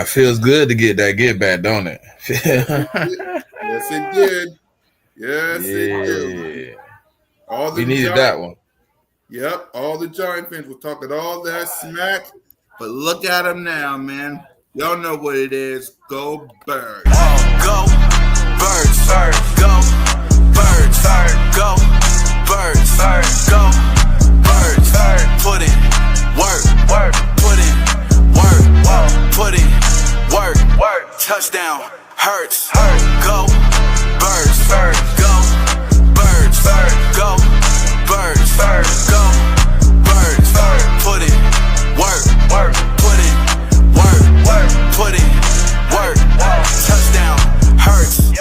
Feels good to get that get back, don't it? Yes, it did. Yes, it did. Yes, it did. Yeah, All we them needed giant, that one. yep, all the Giant fans were talking all that smack, but look at them now, man. Y'all know what it is. Go Birds. Go birds, go birds, go birds, go birds. Put in work, put in put in Touchdown hurts. Go birds, go birds, go birds, go birds. Put in put in put in Touchdown hurts.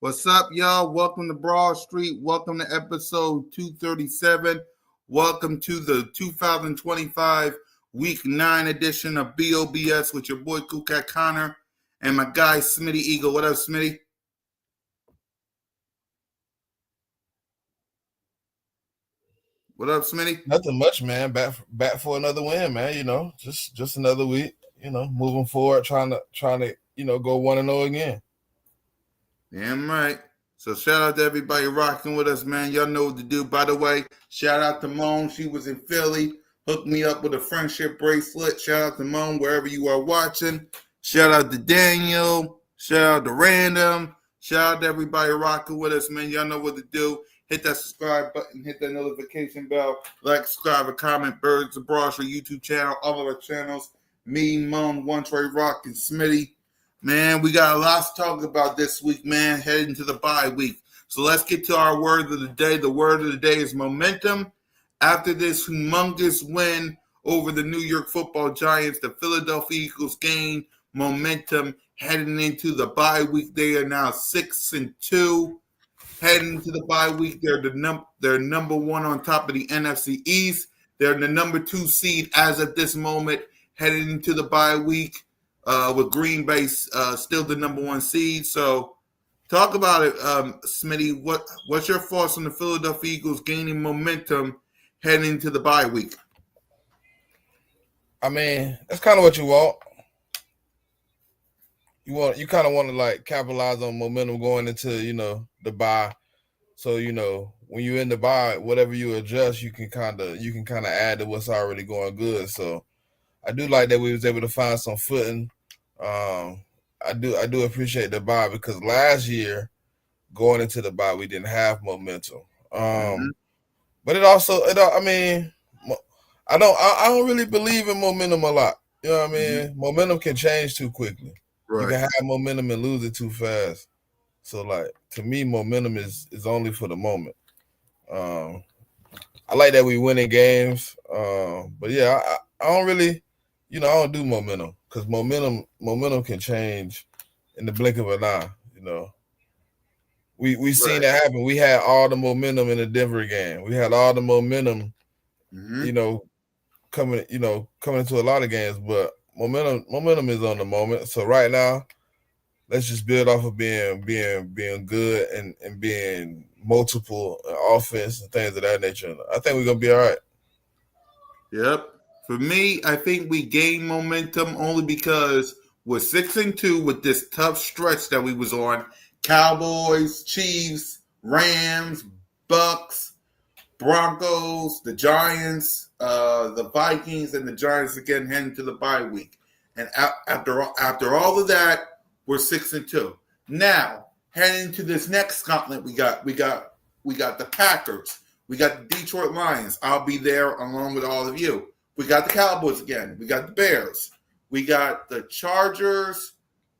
What's up, y'all? Welcome to Broad Street. Welcome to episode 237. Welcome to the 2025 Week 9 edition of B.O.B.S. with your boy Cool Cat Connor and my guy Smitty Eagle. What up, Smitty? What up, Smitty? Nothing much, man. Back for another win, man. Just another week. Moving forward, trying to go 1-0 again. Damn right. So shout out to everybody rocking with us, man. Y'all know what to do. By the way, shout out to Moan. She was in Philly. Hooked me up with a friendship bracelet. Shout out to Moan wherever you are watching. Shout out to Daniel. Shout out to Random. Shout out to everybody rocking with us, man. Y'all know what to do. Hit that subscribe button. Hit that notification bell. Like, subscribe, and comment. Birds of Broad Street YouTube channel. All of our channels. Me, Moan, One Trey Rock, and Smitty. Man, we got a lot to talk about this week, man, heading to the bye week. So let's get to our word of the day. The word of the day is momentum. After this humongous win over the New York Football Giants, the Philadelphia Eagles gain momentum heading into the bye week. They are now 6-2. Heading into the bye week, they're number one on top of the NFC East. They're the number 2 seed as of this moment, heading into the bye week. With Green Bay still the number 1 seed. So talk about it, Smitty. What's your thoughts on the Philadelphia Eagles gaining momentum heading into the bye week? I mean, that's kind of what you want. You kind of want to like capitalize on momentum going into the bye. So when you're in the bye, whatever you adjust, you can kind of add to what's already going good. So I do like that we was able to find some footing. I do appreciate the bye because last year going into the bye we didn't have momentum. But I mean, I don't really believe in momentum a lot. You know what I mean? Momentum can change too quickly. Right. You can have momentum and lose it too fast. So like to me, momentum is only for the moment. I like that we winning games. But yeah, I don't really, I don't do momentum because momentum can change in the blink of an eye. We seen that happen. We had all the momentum in the Denver game. We had all the momentum, coming into a lot of games. But momentum is on the moment. So right now, let's just build off of being good and being multiple offense and things of that nature. I think we're gonna be all right. Yep. For me, I think we gained momentum only because we're 6-2 with this tough stretch that we was on. Cowboys, Chiefs, Rams, Bucks, Broncos, the Giants, the Vikings, and the Giants again heading to the bye week. And after all of that, we're 6-2. Now heading to this next gauntlet, we got the Packers, we got the Detroit Lions. I'll be there along with all of you. We got the Cowboys again. We got the Bears. We got the Chargers,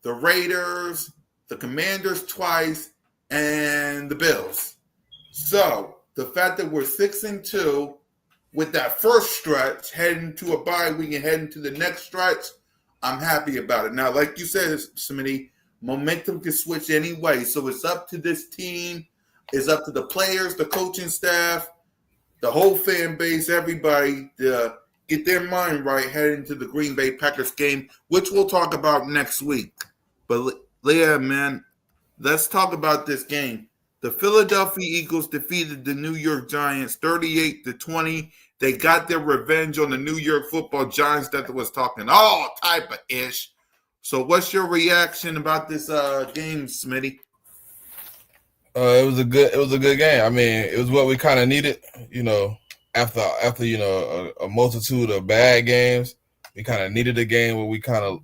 the Raiders, the Commanders twice, and the Bills. So the fact that we're 6-2 with that first stretch, heading to a bye week and heading to the next stretch, I'm happy about it. Now, like you said, Smitty, momentum can switch anyway. So it's up to this team. It's up to the players, the coaching staff, the whole fan base, everybody to get their mind right heading to the Green Bay Packers game, which we'll talk about next week. But yeah, man, let's talk about this game. The Philadelphia Eagles defeated the New York Giants 38-20. They got their revenge on the New York Football Giants that was talking all type of ish. So, what's your reaction about this game, Smitty? It was a good game. I mean, it was what we kind of needed. You know, after a multitude of bad games, we kind of needed a game where we kind of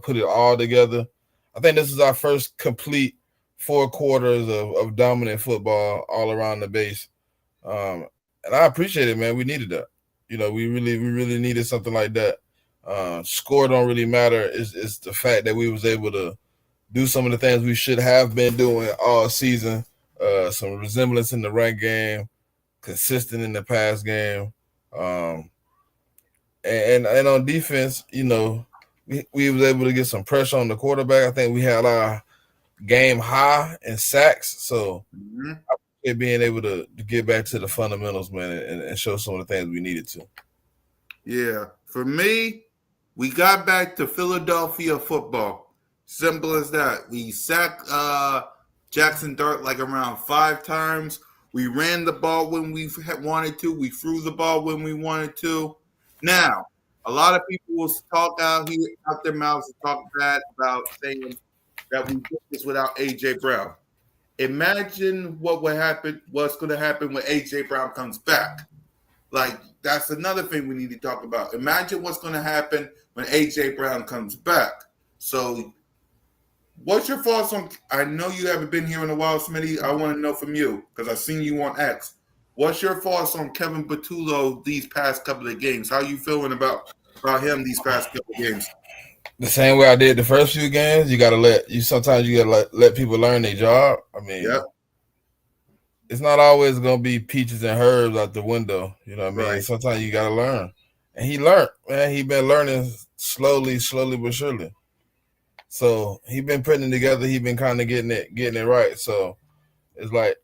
put it all together. I think this is our first complete 4 quarters of dominant football all around the base. And I appreciate it, man. We needed that. We really needed something like that. Score don't really matter. It's the fact that we was able to do some of the things we should have been doing all season. Some resemblance in the run game, consistent in the pass game, and on defense, we was able to get some pressure on the quarterback. I think we had our game high in sacks, so being able to get back to the fundamentals, man, and show some of the things we needed to. Yeah, for me, we got back to Philadelphia football. Simple as that. We sacked Jackson Dart like around 5 times. We ran the ball when we wanted to. We threw the ball when we wanted to. Now, a lot of people will talk out their mouths and talk bad about saying that we did this without A.J. Brown. Imagine what's going to happen when A.J. Brown comes back. Like, that's another thing we need to talk about. Imagine what's going to happen when A.J. Brown comes back. So, what's your thoughts on – I know you haven't been here in a while, Smitty. I want to know from you because I've seen you on X. What's your thoughts on Kevin Patullo these past couple of games? How are you feeling about him these past couple of games? The same way I did the first few games. Sometimes you gotta let people learn their job. I mean, It's not always gonna be peaches and herbs out the window. You know what I mean? Right. Sometimes you gotta learn, and he learned. Man, he been learning slowly but surely. So he been putting it together. He been kind of getting it right. So it's like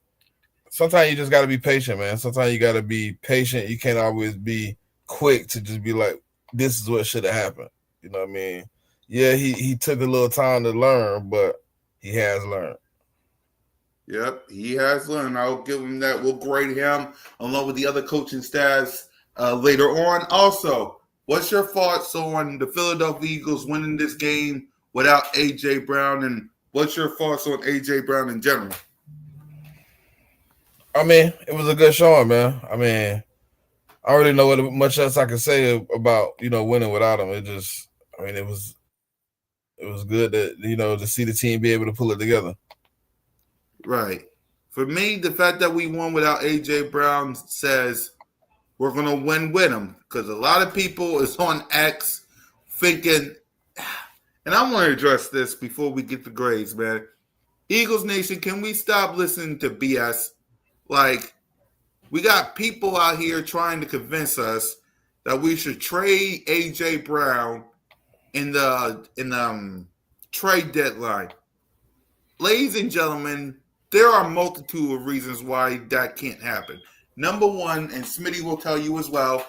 sometimes you just gotta be patient, man. Sometimes you gotta be patient. You can't always be quick to just be like, this is what should have happened. You know what I mean? Yeah, he took a little time to learn, but he has learned. Yep, he has learned. I'll give him that. We'll grade him along with the other coaching staffs later on. Also, what's your thoughts on the Philadelphia Eagles winning this game without A.J. Brown, and what's your thoughts on A.J. Brown in general? I mean, it was a good showing, man. I mean, I don't really know what much else I can say about winning without him. It was good that to see the team be able to pull it together. Right. For me, the fact that we won without A.J. Brown says we're going to win with him, because a lot of people is on X thinking, and I want to address this before we get the grades, man. Eagles Nation, can we stop listening to BS? Like, we got people out here trying to convince us that we should trade A.J. Brown in the trade deadline. Ladies and gentlemen, there are a multitude of reasons why that can't happen. Number one, and Smitty will tell you as well,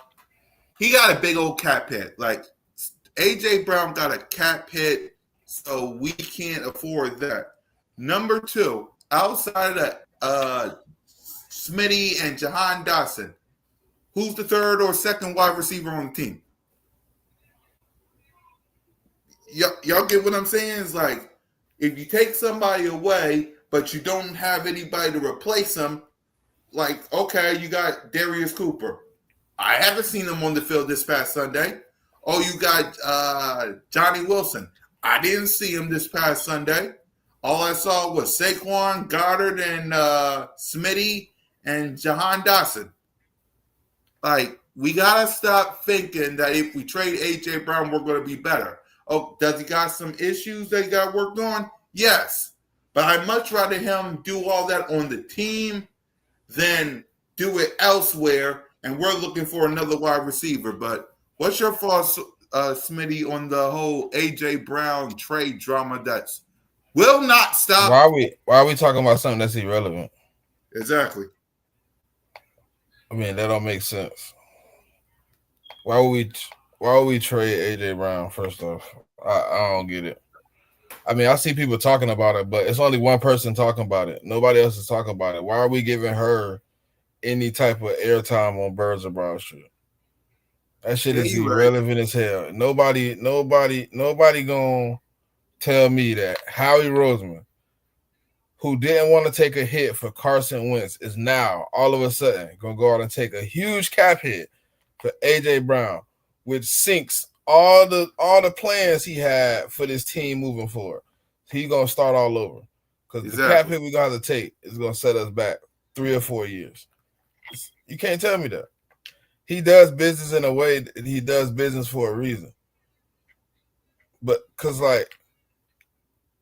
he got a big old cap hit. Like, A.J. Brown got a cap hit, so we can't afford that. Number 2, outside of Smitty and Jahan Dotson, who's the third or second wide receiver on the team? Y'all get what I'm saying? It's like, if you take somebody away, but you don't have anybody to replace them, like, okay, you got Darius Cooper. I haven't seen him on the field this past Sunday. Oh, you got Johnny Wilson. I didn't see him this past Sunday. All I saw was Saquon, Goddard, and Smitty and Jahan Dotson. Like, we got to stop thinking that if we trade A.J. Brown, we're going to be better. Oh, does he got some issues that he got worked on? Yes. But I'd much rather him do all that on the team than do it elsewhere, and we're looking for another wide receiver. But what's your thoughts, Smitty, on the whole A.J. Brown trade drama that's will not stop? Why are we talking about something that's irrelevant? Exactly. I mean, that don't make sense. Why would we trade A.J. Brown, first off? I don't get it. I mean, I see people talking about it, but it's only one person talking about it. Nobody else is talking about it. Why are we giving her any type of airtime on Birds of Broad Street? That shit is irrelevant as hell. Nobody gonna tell me that Howie Roseman, who didn't want to take a hit for Carson Wentz, is now all of a sudden gonna go out and take a huge cap hit for A.J. Brown, which sinks all the plans he had for this team moving forward. He's gonna start all over because the cap hit we gonna have to take is gonna set us back 3 or 4 years. You can't tell me that. He does business in a way that he does business for a reason. But because like,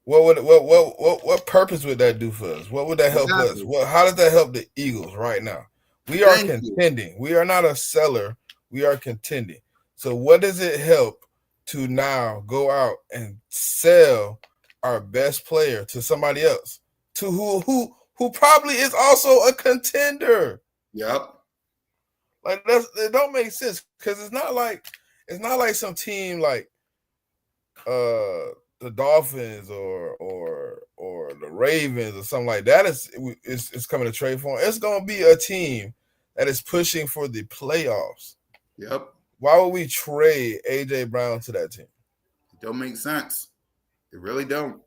what purpose would that do for us? What would that help us? How does that help the Eagles right now? We are contending. We are not a seller. We are contending. So what does it help to now go out and sell our best player to somebody else, to who probably is also a contender? Yep. Like it don't make sense because it's not like some team like the Dolphins or the Ravens or something like that is coming to trade for him. It's gonna be a team that is pushing for the playoffs. Yep. Why would we trade A.J. Brown to that team? It don't make sense. It really don't.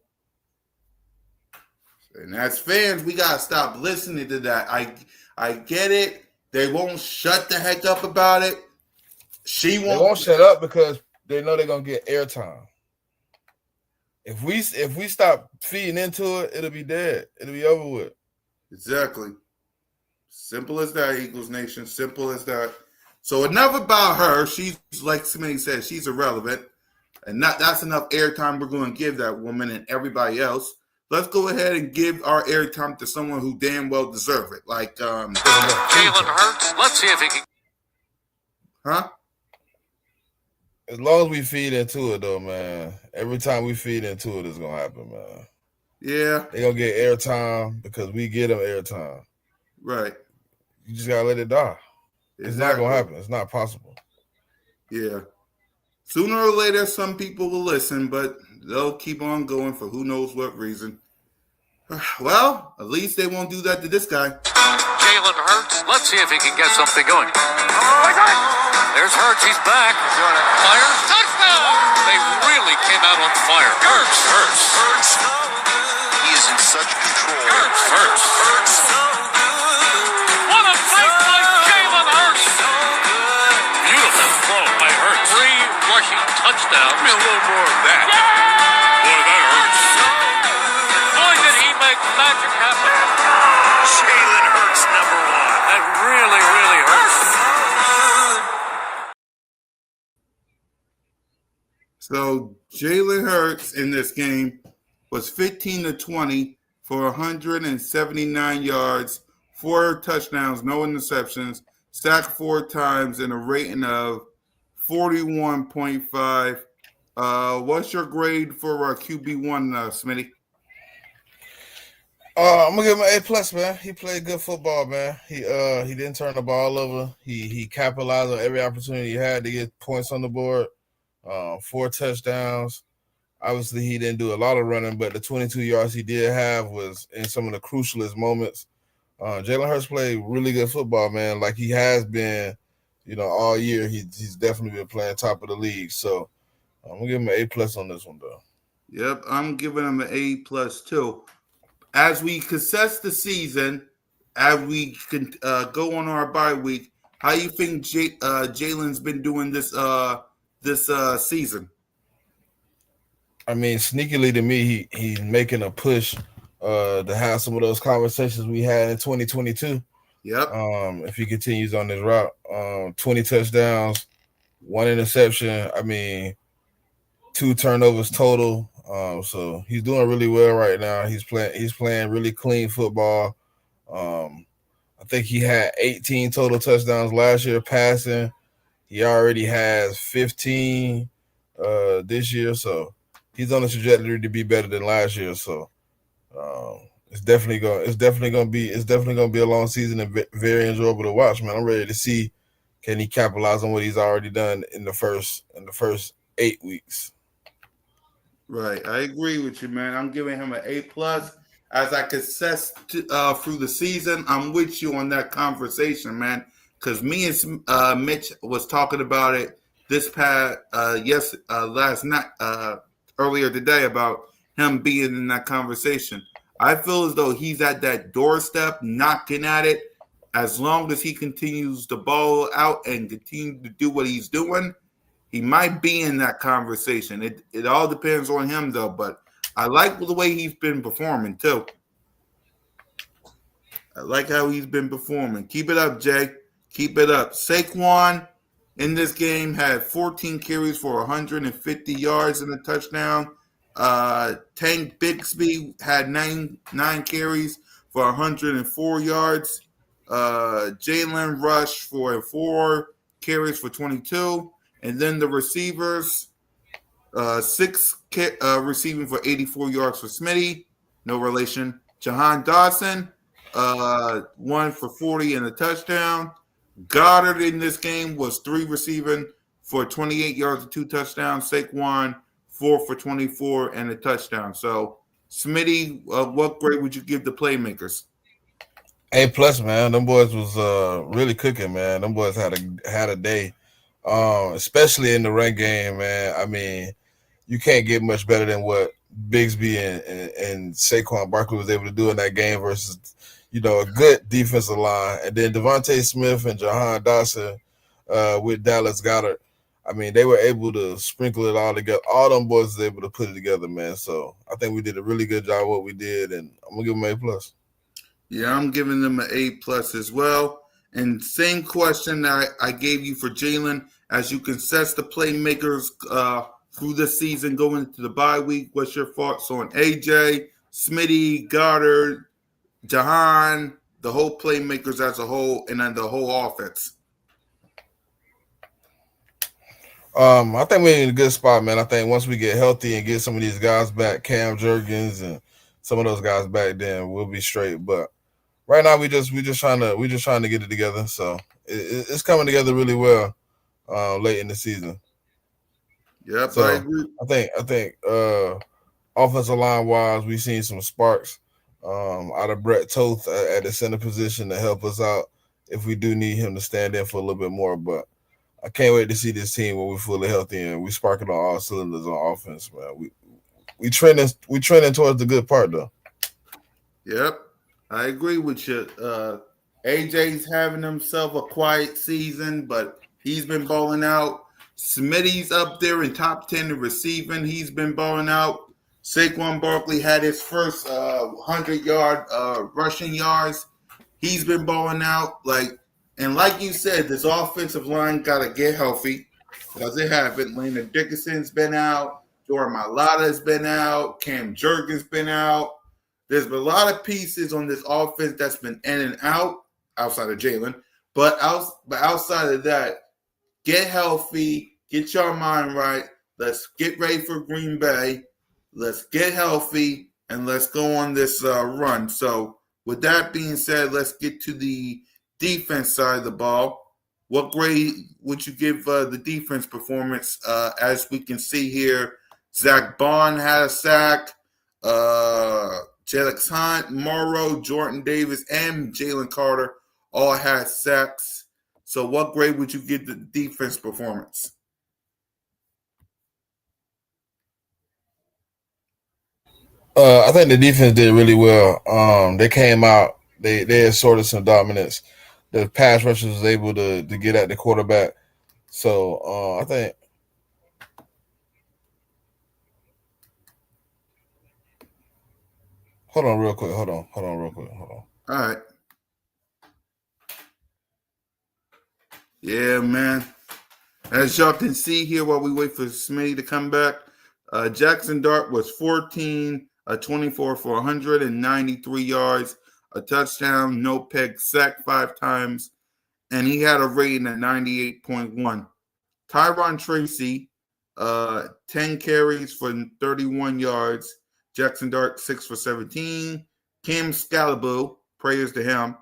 And as fans, we gotta stop listening to that. I get it. They won't shut the heck up about it. They won't shut up because they know they're gonna get airtime. If we stop feeding into it, it'll be dead. It'll be over with. Exactly. Simple as that, Eagles Nation. Simple as that. So enough about her. She's, like Smitty said, she's irrelevant. And that's enough airtime we're going to give that woman and everybody else. Let's go ahead and give our airtime to someone who damn well deserve it. Like Jalen Hurts. Let's see if he can. Huh? As long as we feed into it, though, man. Every time we feed into it, it's going to happen, man. Yeah. They're going to get airtime because we get them airtime. Right. You just got to let it die. It's not going to happen. It's not possible. Yeah. Sooner or later, some people will listen, but they'll keep on going for who knows what reason. Well, at least they won't do that to this guy. Jalen Hurts. Let's see if he can get something going. There's Hurts. He's back. Fire. Touchdown. They really came out on fire. Hurts. He is in such control. Hurts. What a play by Jalen Hurts. Beautiful throw by Hurts. 3 rushing touchdowns. Give me a little more of that. Boy, that hurts. Boy, did he make magic happen. Jalen Hurts, number 1. That really, really hurts. So Jalen Hurts in this game was 15 to 20 for 179 yards, 4 touchdowns, no interceptions, sacked 4 times, and a rating of 41.5. What's your grade for QB1, Smitty? I'm gonna give him an A+, man. He played good football, man. He didn't turn the ball over. He capitalized on every opportunity he had to get points on the board. 4 touchdowns. Obviously, he didn't do a lot of running, but the 22 yards he did have was in some of the crucialest moments. Jalen Hurts played really good football, man. Like he has been, all year. He's definitely been playing top of the league. So I'm gonna give him an A+ on this one, though. Yep, I'm giving him an A+ too. As we assess the season, as we can go on our bye week, how you think Jalen's been doing this season? I mean, sneakily to me, he's making a push to have some of those conversations we had in 2022. Yep. If he continues on this route, 20 touchdowns, 1 interception. I mean, 2 turnovers total. So he's doing really well right now. He's playing really clean football. I think he had 18 total touchdowns last year passing. He already has 15 this year, so he's on a trajectory to be better than last year. So it's definitely gonna be a long season and very enjoyable to watch, man. I'm ready to see can he capitalize on what he's already done in the first 8 weeks. Right, I agree with you, man. I'm giving him an A+. As I assess through the season, I'm with you on that conversation, man. Because me and Mitch was talking about it this past last night, earlier today, about him being in that conversation. I feel as though he's at that doorstep, knocking at it. As long as he continues to ball out and continue to do what he's doing, he might be in that conversation. It all depends on him, though. But I like the way he's been performing, too. I like how he's been performing. Keep it up, Jay. Keep it up. Saquon in this game had 14 carries for 150 yards and a touchdown. Tank Bixby had nine carries for 104 yards. Jalen Rush for 4 carries for 22. And then the receivers, 6 receiving for 84 yards for Smitty. No relation. Jahan Dawson, 1 for 40 and a touchdown. Goddard in this game was 3 receiving for 28 yards and 2 touchdowns. Saquon, 4 for 24 and a touchdown. So, Smitty, what grade would you give the playmakers? A+, man. Them boys was really cooking, man. Them boys had a day, especially in the run game, man. I mean, you can't get much better than what Bigsby and Saquon Barkley was able to do in that game versus, a good defensive line. And then Devontae Smith and Jahan Dawson with Dallas Goedert. I mean, they were able to sprinkle it all together. All them boys was able to put it together, man. So I think we did a really good job what we did, and I'm going to give them A+. Yeah, I'm giving them an A+ as well. And same question that I gave you for Jalen. As you can assess the playmakers through this season going into the bye week, what's your thoughts on AJ, Smitty, Goddard, Jahan, the whole playmakers as a whole, and then the whole offense? I think we're in a good spot, man. I think once we get healthy and get some of these guys back, Cam Jurgens and some of those guys back, then we'll be straight. But right now, we just trying to get it together. So it's coming together really well late in the season. Yep, So I agree. I think offensive line wise, we've seen some sparks out of Brett Toth at the center position to help us out if we do need him to stand in for a little bit more. But I can't wait to see this team when we're fully healthy and we sparking on all cylinders on offense, man. We trending towards the good part though. Yep, I agree with you. AJ's having himself a quiet season, but he's been balling out. Smitty's up there in top 10 in receiving. He's been balling out. Saquon Barkley had his first 100-yard rushing yards. He's been balling out. Like you said, this offensive line got to get healthy because they haven't. Landon Dickinson's been out. Jordan Mailata's been out. Cam Jurgens been out. There's been a lot of pieces on this offense that's been in and out outside of Jalen. But outside of that, get healthy, get your mind right. Let's get ready for Green Bay. Let's get healthy, and let's go on this run. So with that being said, let's get to the defense side of the ball. What grade would you give the defense performance? As we can see here, Zach Bond had a sack. Jalex Hunt, Morrow, Jordan Davis, and Jalen Carter all had sacks. So what grade would you give the defense performance? I think the defense did really well. They came out, they assorted some dominance. The pass rushers was able to get at the quarterback. So I think. Hold on, real quick. Hold on, real quick. Hold on. All right. Yeah, man. As y'all can see here while we wait for Smitty to come back, Jackson Dart was 24 for 193 yards, a touchdown, no peg, sack 5 times, and he had a rating at 98.1. Tyron Tracy, 10 carries for 31 yards. Jackson Dart, 6 for 17. Cam Scalaboo, praise to him,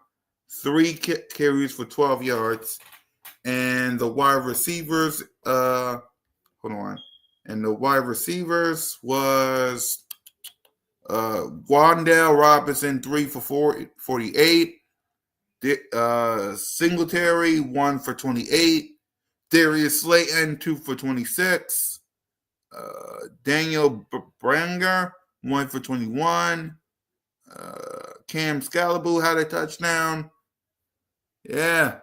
3 carries for 12 yards. And the wide receivers, hold on. And the wide receivers was Wandale Robinson, 3 for 48. Singletary, 1 for 28. Darius Slayton, 2 for 26. Daniel Branger, 1 for 21. Cam Scalaboo had a touchdown. Yeah.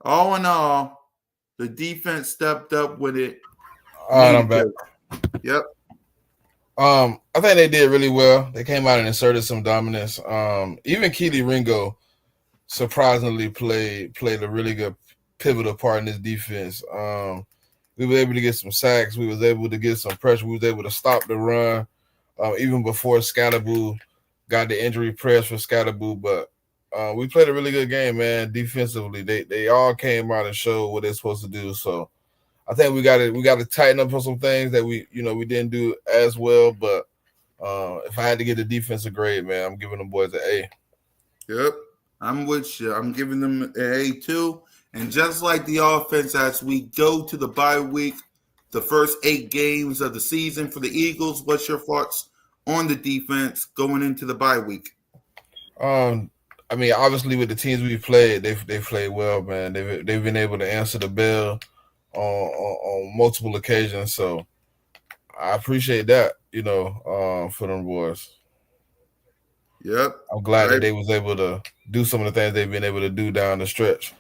All in all, the defense stepped up with it. All right, I'm back. Yep. I think they did really well. They came out and inserted some dominance. Even Keely Ringo surprisingly played a really good pivotal part in this defense. We were able to get some sacks. We was able to get some pressure. We was able to stop the run even before Scalaboo got the injury press for Scalaboo. But we played a really good game, man. Defensively, they all came out and showed what they're supposed to do. So I think we got to tighten up on some things that we didn't do as well. But if I had to get the defensive grade, man, I'm giving them boys an A. Yep, I'm with you. I'm giving them an A too. And just like the offense, as we go to the bye week, the first 8 games of the season for the Eagles, what's your thoughts on the defense going into the bye week? I mean, obviously with the teams we played, they played well, man. They've been able to answer the bell on multiple occasions. So I appreciate that, for them boys. Yep. I'm glad that they was able to do some of the things they've been able to do down the stretch.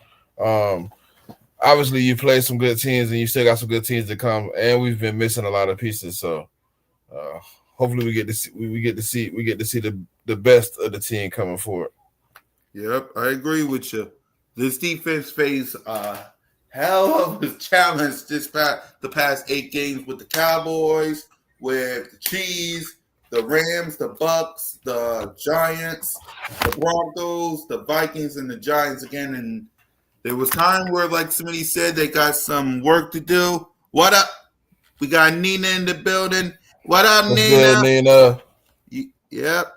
Obviously you play some good teams and you still got some good teams to come, and we've been missing a lot of pieces. So hopefully we get to see the best of the team coming forward. Yep, I agree with you. This defense faced a hell of a challenge the past 8 games with the Cowboys, with the Chiefs, the Rams, the Bucks, the Giants, the Broncos, the Vikings, and the Giants again. And there was time where, like somebody said, they got some work to do. What up? We got Nina in the building. What up, What's Nina? good, Nina? Yep.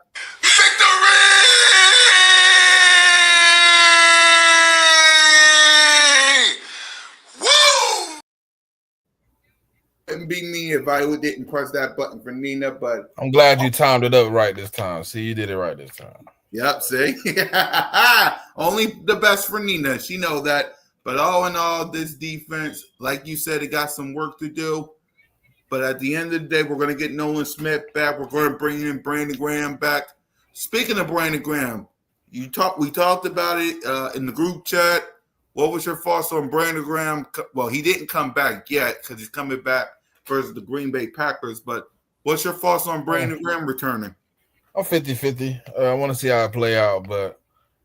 Wouldn't be me if I didn't press that button for Nina, but I'm glad you timed it up right this time. See, you did it right this time. Yep, see? Only the best for Nina. She know that. But all in all, this defense, like you said, it got some work to do. But at the end of the day, we're going to get Nolan Smith back. We're going to bring in Brandon Graham back. Speaking of Brandon Graham, we talked about it in the group chat. What was your thoughts on Brandon Graham? Well, he didn't come back yet because he's coming back versus the Green Bay Packers. But what's your thoughts on Brandon Graham returning? I'm 50-50. I want to see how it play out, but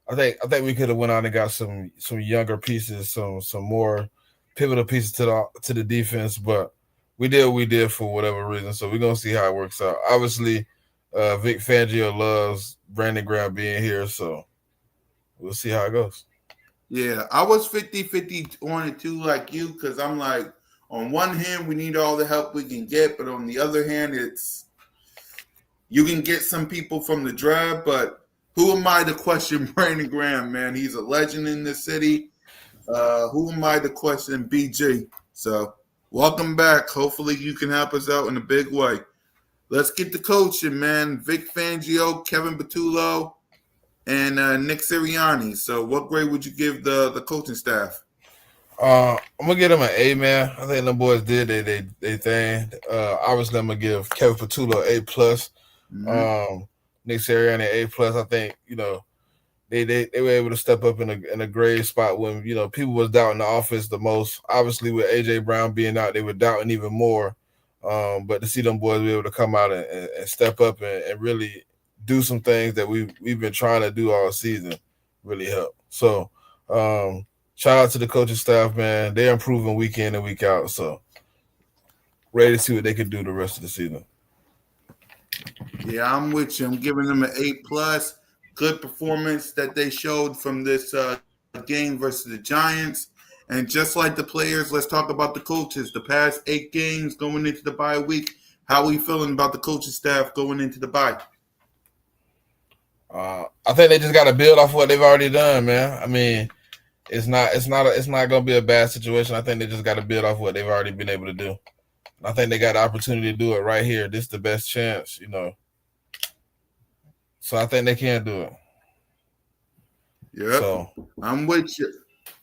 I think we could have went out and got some younger pieces, some more pivotal pieces to the defense. But we did what we did for whatever reason. So we're gonna see how it works out. Obviously, Vic Fangio loves Brandon Graham being here, so we'll see how it goes. Yeah, I was 50-50 on it too, like you, because I'm like, on one hand, we need all the help we can get, but on the other hand, it's you can get some people from the draft, but who am I to question Brandon Graham, man? He's a legend in this city. Who am I to question BG? So welcome back. Hopefully you can help us out in a big way. Let's get the coaching, man. Vic Fangio, Kevin Patullo, and Nick Sirianni. So what grade would you give the coaching staff? I'm gonna give them an A, man. I think them boys did they thing. Obviously, I'm gonna give Kevin Patullo A+. Mm-hmm. Nick Sirianni A+. I think they were able to step up in a great spot when people was doubting the offense the most. Obviously, with AJ Brown being out, they were doubting even more. But to see them boys be able to come out and step up and really do some things that we've been trying to do all season really helped. So shout out to the coaching staff, man. They're improving week in and week out. So ready to see what they can do the rest of the season. Yeah, I'm with you. I'm giving them an A+. Good performance that they showed from this game versus the Giants. And just like the players, let's talk about the coaches. The past 8 games going into the bye week. How are we feeling about the coaching staff going into the bye? I think they just got to build off what they've already done, man. I mean, it's not gonna be a bad situation. I think they just got to build off what they've already been able to do. I think they got the opportunity to do it right here. This is the best chance, So I think they can do it. Yep, So I'm with you.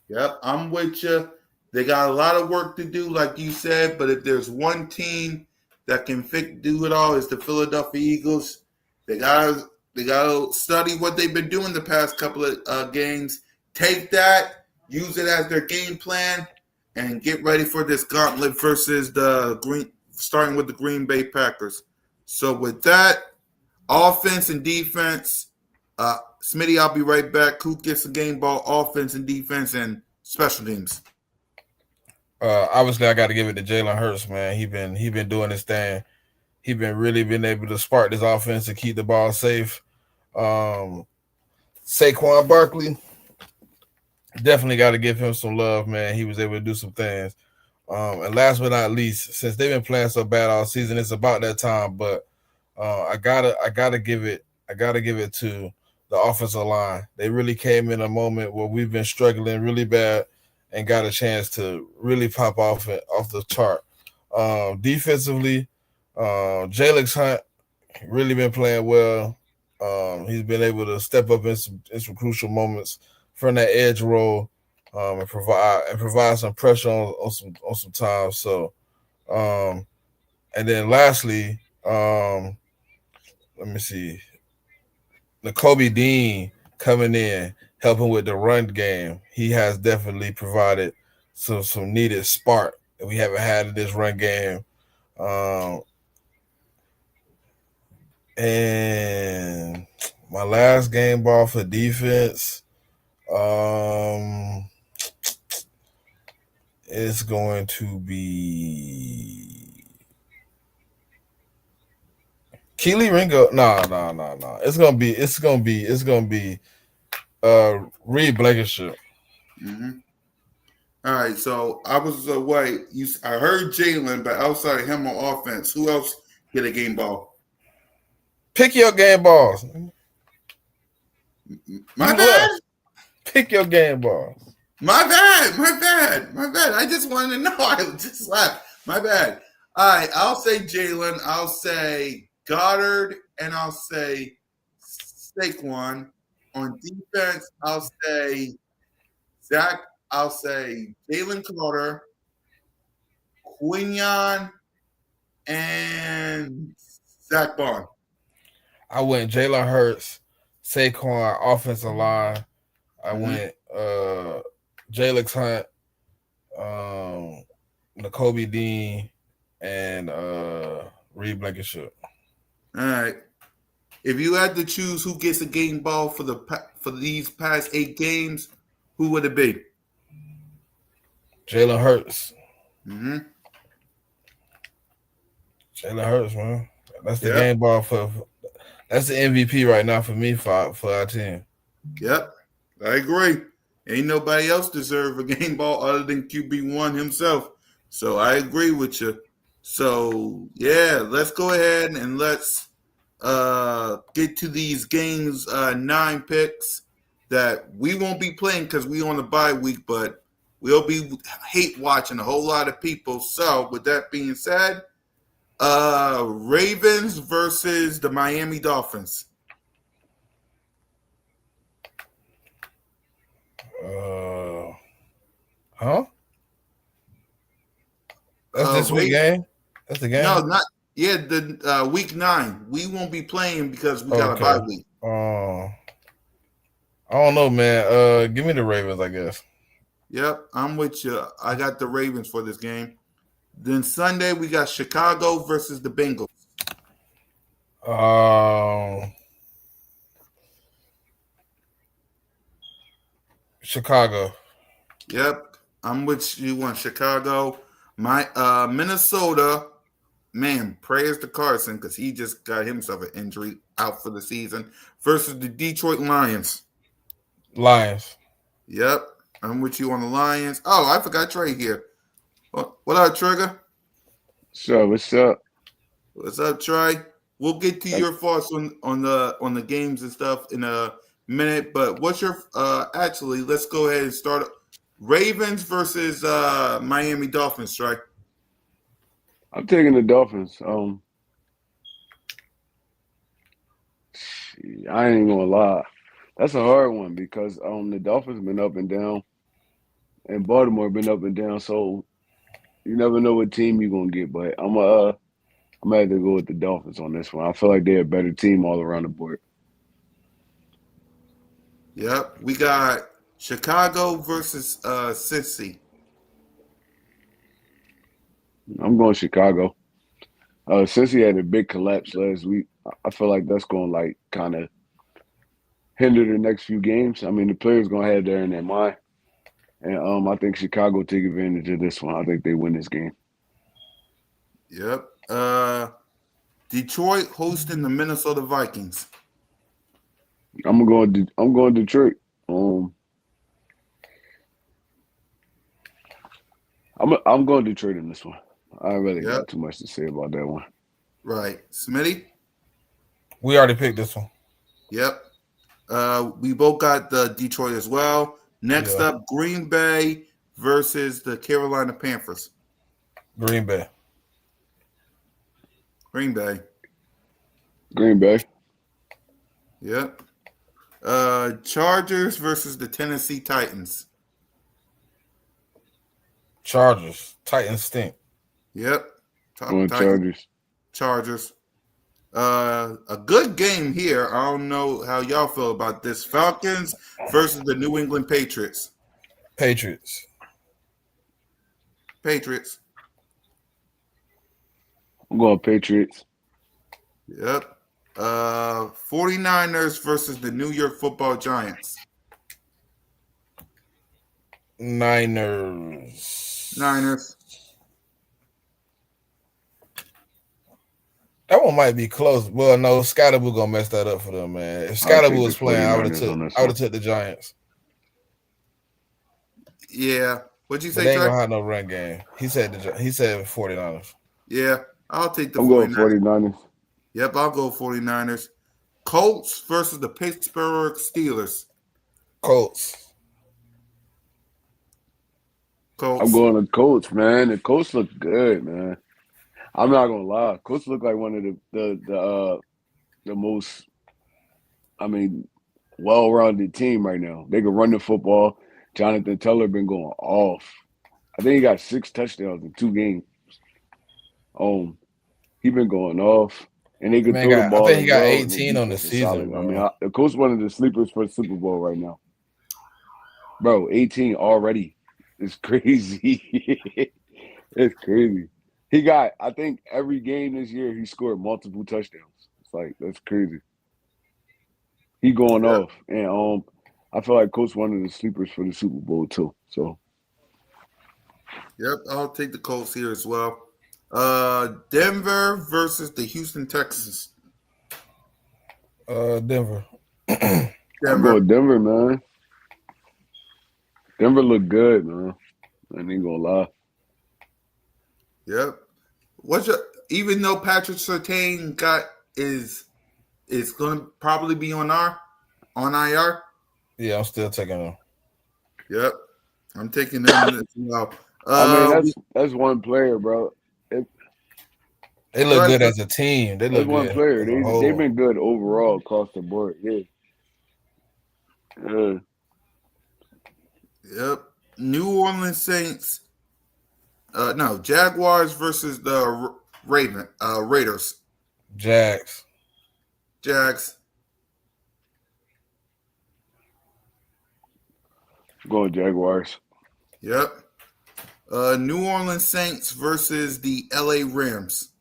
Yep, I'm with you. They got a lot of work to do, like you said, but if there's one team that can do it all, it's the Philadelphia Eagles. They gotta study what they've been doing the past couple of games. Take that, use it as their game plan, and get ready for this gauntlet versus starting with the Green Bay Packers. So with that, offense and defense. Smitty, I'll be right back. Who gets the game ball? Offense and defense and special teams. obviously I got to give it to Jalen Hurts, man. He been doing his thing. He been able to spark this offense to keep the ball safe. Saquon Barkley, definitely got to give him some love, man. He was able to do some things. And last but not least, since they've been playing so bad all season, it's about that time. But I gotta give it to the offensive line. They really came in a moment where we've been struggling really bad and got a chance to really pop off the chart. Defensively, Jalen Hunt really been playing well. He's been able to step up in some crucial moments from that edge role, and provide some pressure on some times. So, and then lastly, let me see, Nakobe Dean coming in helping with the run game. He has definitely provided some needed spark that we haven't had in this run game. And my last game ball for defense, it's going to be Keely Ringo. No. It's gonna be Reed Blankenship. Mm-hmm. All right, so I was away. I heard Jalen, but outside of him on offense, who else get a game ball? Pick your game balls. My You bad. left. Pick your game balls. My bad. I just wanted to know. I just laughed. My bad. All right, I'll say Jalen. I'll say Goddard, and I'll say Saquon. On defense, I'll say Zach. I'll say Jalen Carter, Quinion, and Zach Bond. I went Jalen Hurts, Saquon, offensive line. I Mm-hmm. went Jalen Hunt, um, Nakobe Dean, and Reed Blankenship. All right. If you had to choose who gets a game ball for these past 8 games, who would it be? Jalen Hurts. Mm-hmm. Jalen Hurts, man. That's the Yep. game ball that's the MVP right now for me for our team. Yep. I agree. Ain't nobody else deserve a game ball other than QB1 himself. So I agree with you. So yeah, let's go ahead and let's get to these games 9 picks that we won't be playing because we on the bye week, but we'll be hate watching a whole lot of people. So, with that being said, Ravens versus the Miami Dolphins. Huh? That's this week game. That's the game. No, not the week 9. We won't be playing because we got a bye week. I don't know, man. Give me the Ravens, I guess. Yep, I'm with you. I got the Ravens for this game. Then Sunday we got Chicago versus the Bengals. Chicago. Yep, I'm with you on Chicago. My Minnesota, man, prayers to Carson because he just got himself an injury out for the season versus the Detroit Lions. Lions. Yep, I'm with you on the Lions. Oh, I forgot Trey here. What up, Trigger? So what's up? What's up, Trey? We'll get to your thoughts on the games and stuff in a minute. But what's your actually? Let's go ahead and start. Ravens versus Miami Dolphins, Trey. I'm taking the Dolphins. I ain't gonna lie, that's a hard one because the Dolphins been up and down, and Baltimore been up and down. So you never know what team you're gonna get. But I'm gonna have to go with the Dolphins on this one. I feel like they're a better team all around the board. Yep, we got Chicago versus Cincy. I'm going Chicago. Since he had a big collapse last week, I feel like that's going to like kind of hinder the next few games. I mean, the players going to have that in their mind, and I think Chicago take advantage of this one. I think they win this game. Yep. Detroit hosting the Minnesota Vikings. I'm going Detroit. I'm going Detroit in this one. I really got too much to say about that one. Right. Smitty? We already picked this one. Yep. We both got the Detroit as well. Next up, Green Bay versus the Carolina Panthers. Green Bay. Green Bay. Green Bay. Yep. Chargers versus the Tennessee Titans. Chargers. Titans stink. Yep. Chargers. Chargers. A good game here. I don't know how y'all feel about this. Falcons versus the New England Patriots. Patriots. I'm going Patriots. Yep. 49ers versus the New York Football Giants. Niners. That one might be close. Well, no, Scottaboo gonna mess that up for them, man. If Scottaboo was playing, I would have took the Giants. Yeah. What'd you say, They ain't Trey? gonna have no run game. He said 49ers. Yeah, I'll take the 49ers. I'm going 49ers. Yep, I'll go 49ers. Colts versus the Pittsburgh Steelers. Colts. I'm going to Colts, man. The Colts look good, man. I'm not gonna lie. Colts look like one of the most, I mean, well-rounded team right now. They can run the football. Jonathan Taylor been going off. I think he got 6 touchdowns in 2 games. He been going off, and they can throw the ball. I think he got 18 on the season. I mean, the Colts one of the sleepers for the Super Bowl right now. Bro, 18 already. It's crazy. It's crazy. He got, I think, every game this year he scored multiple touchdowns. It's like, that's crazy. He going off, and I feel like Colts one of the sleepers for the Super Bowl too. So, yep, I'll take the Colts here as well. Denver versus the Houston Texans. Denver. I'm going Denver, man. Denver look good, man. I ain't gonna lie. Yep. Even though Patrick Surtain is going to probably be on IR. Yeah, I'm still taking him. Yep. I'm taking them as well. I mean, that's one player, bro. They Go look ahead, good sir. as a team. They That's look one good player. as a They've whole. been good overall across the board. Yeah. Yep. New Orleans Saints. No, Jaguars versus the Raiders. Jags. Jags. Going Jaguars. Yep. New Orleans Saints versus the LA Rams.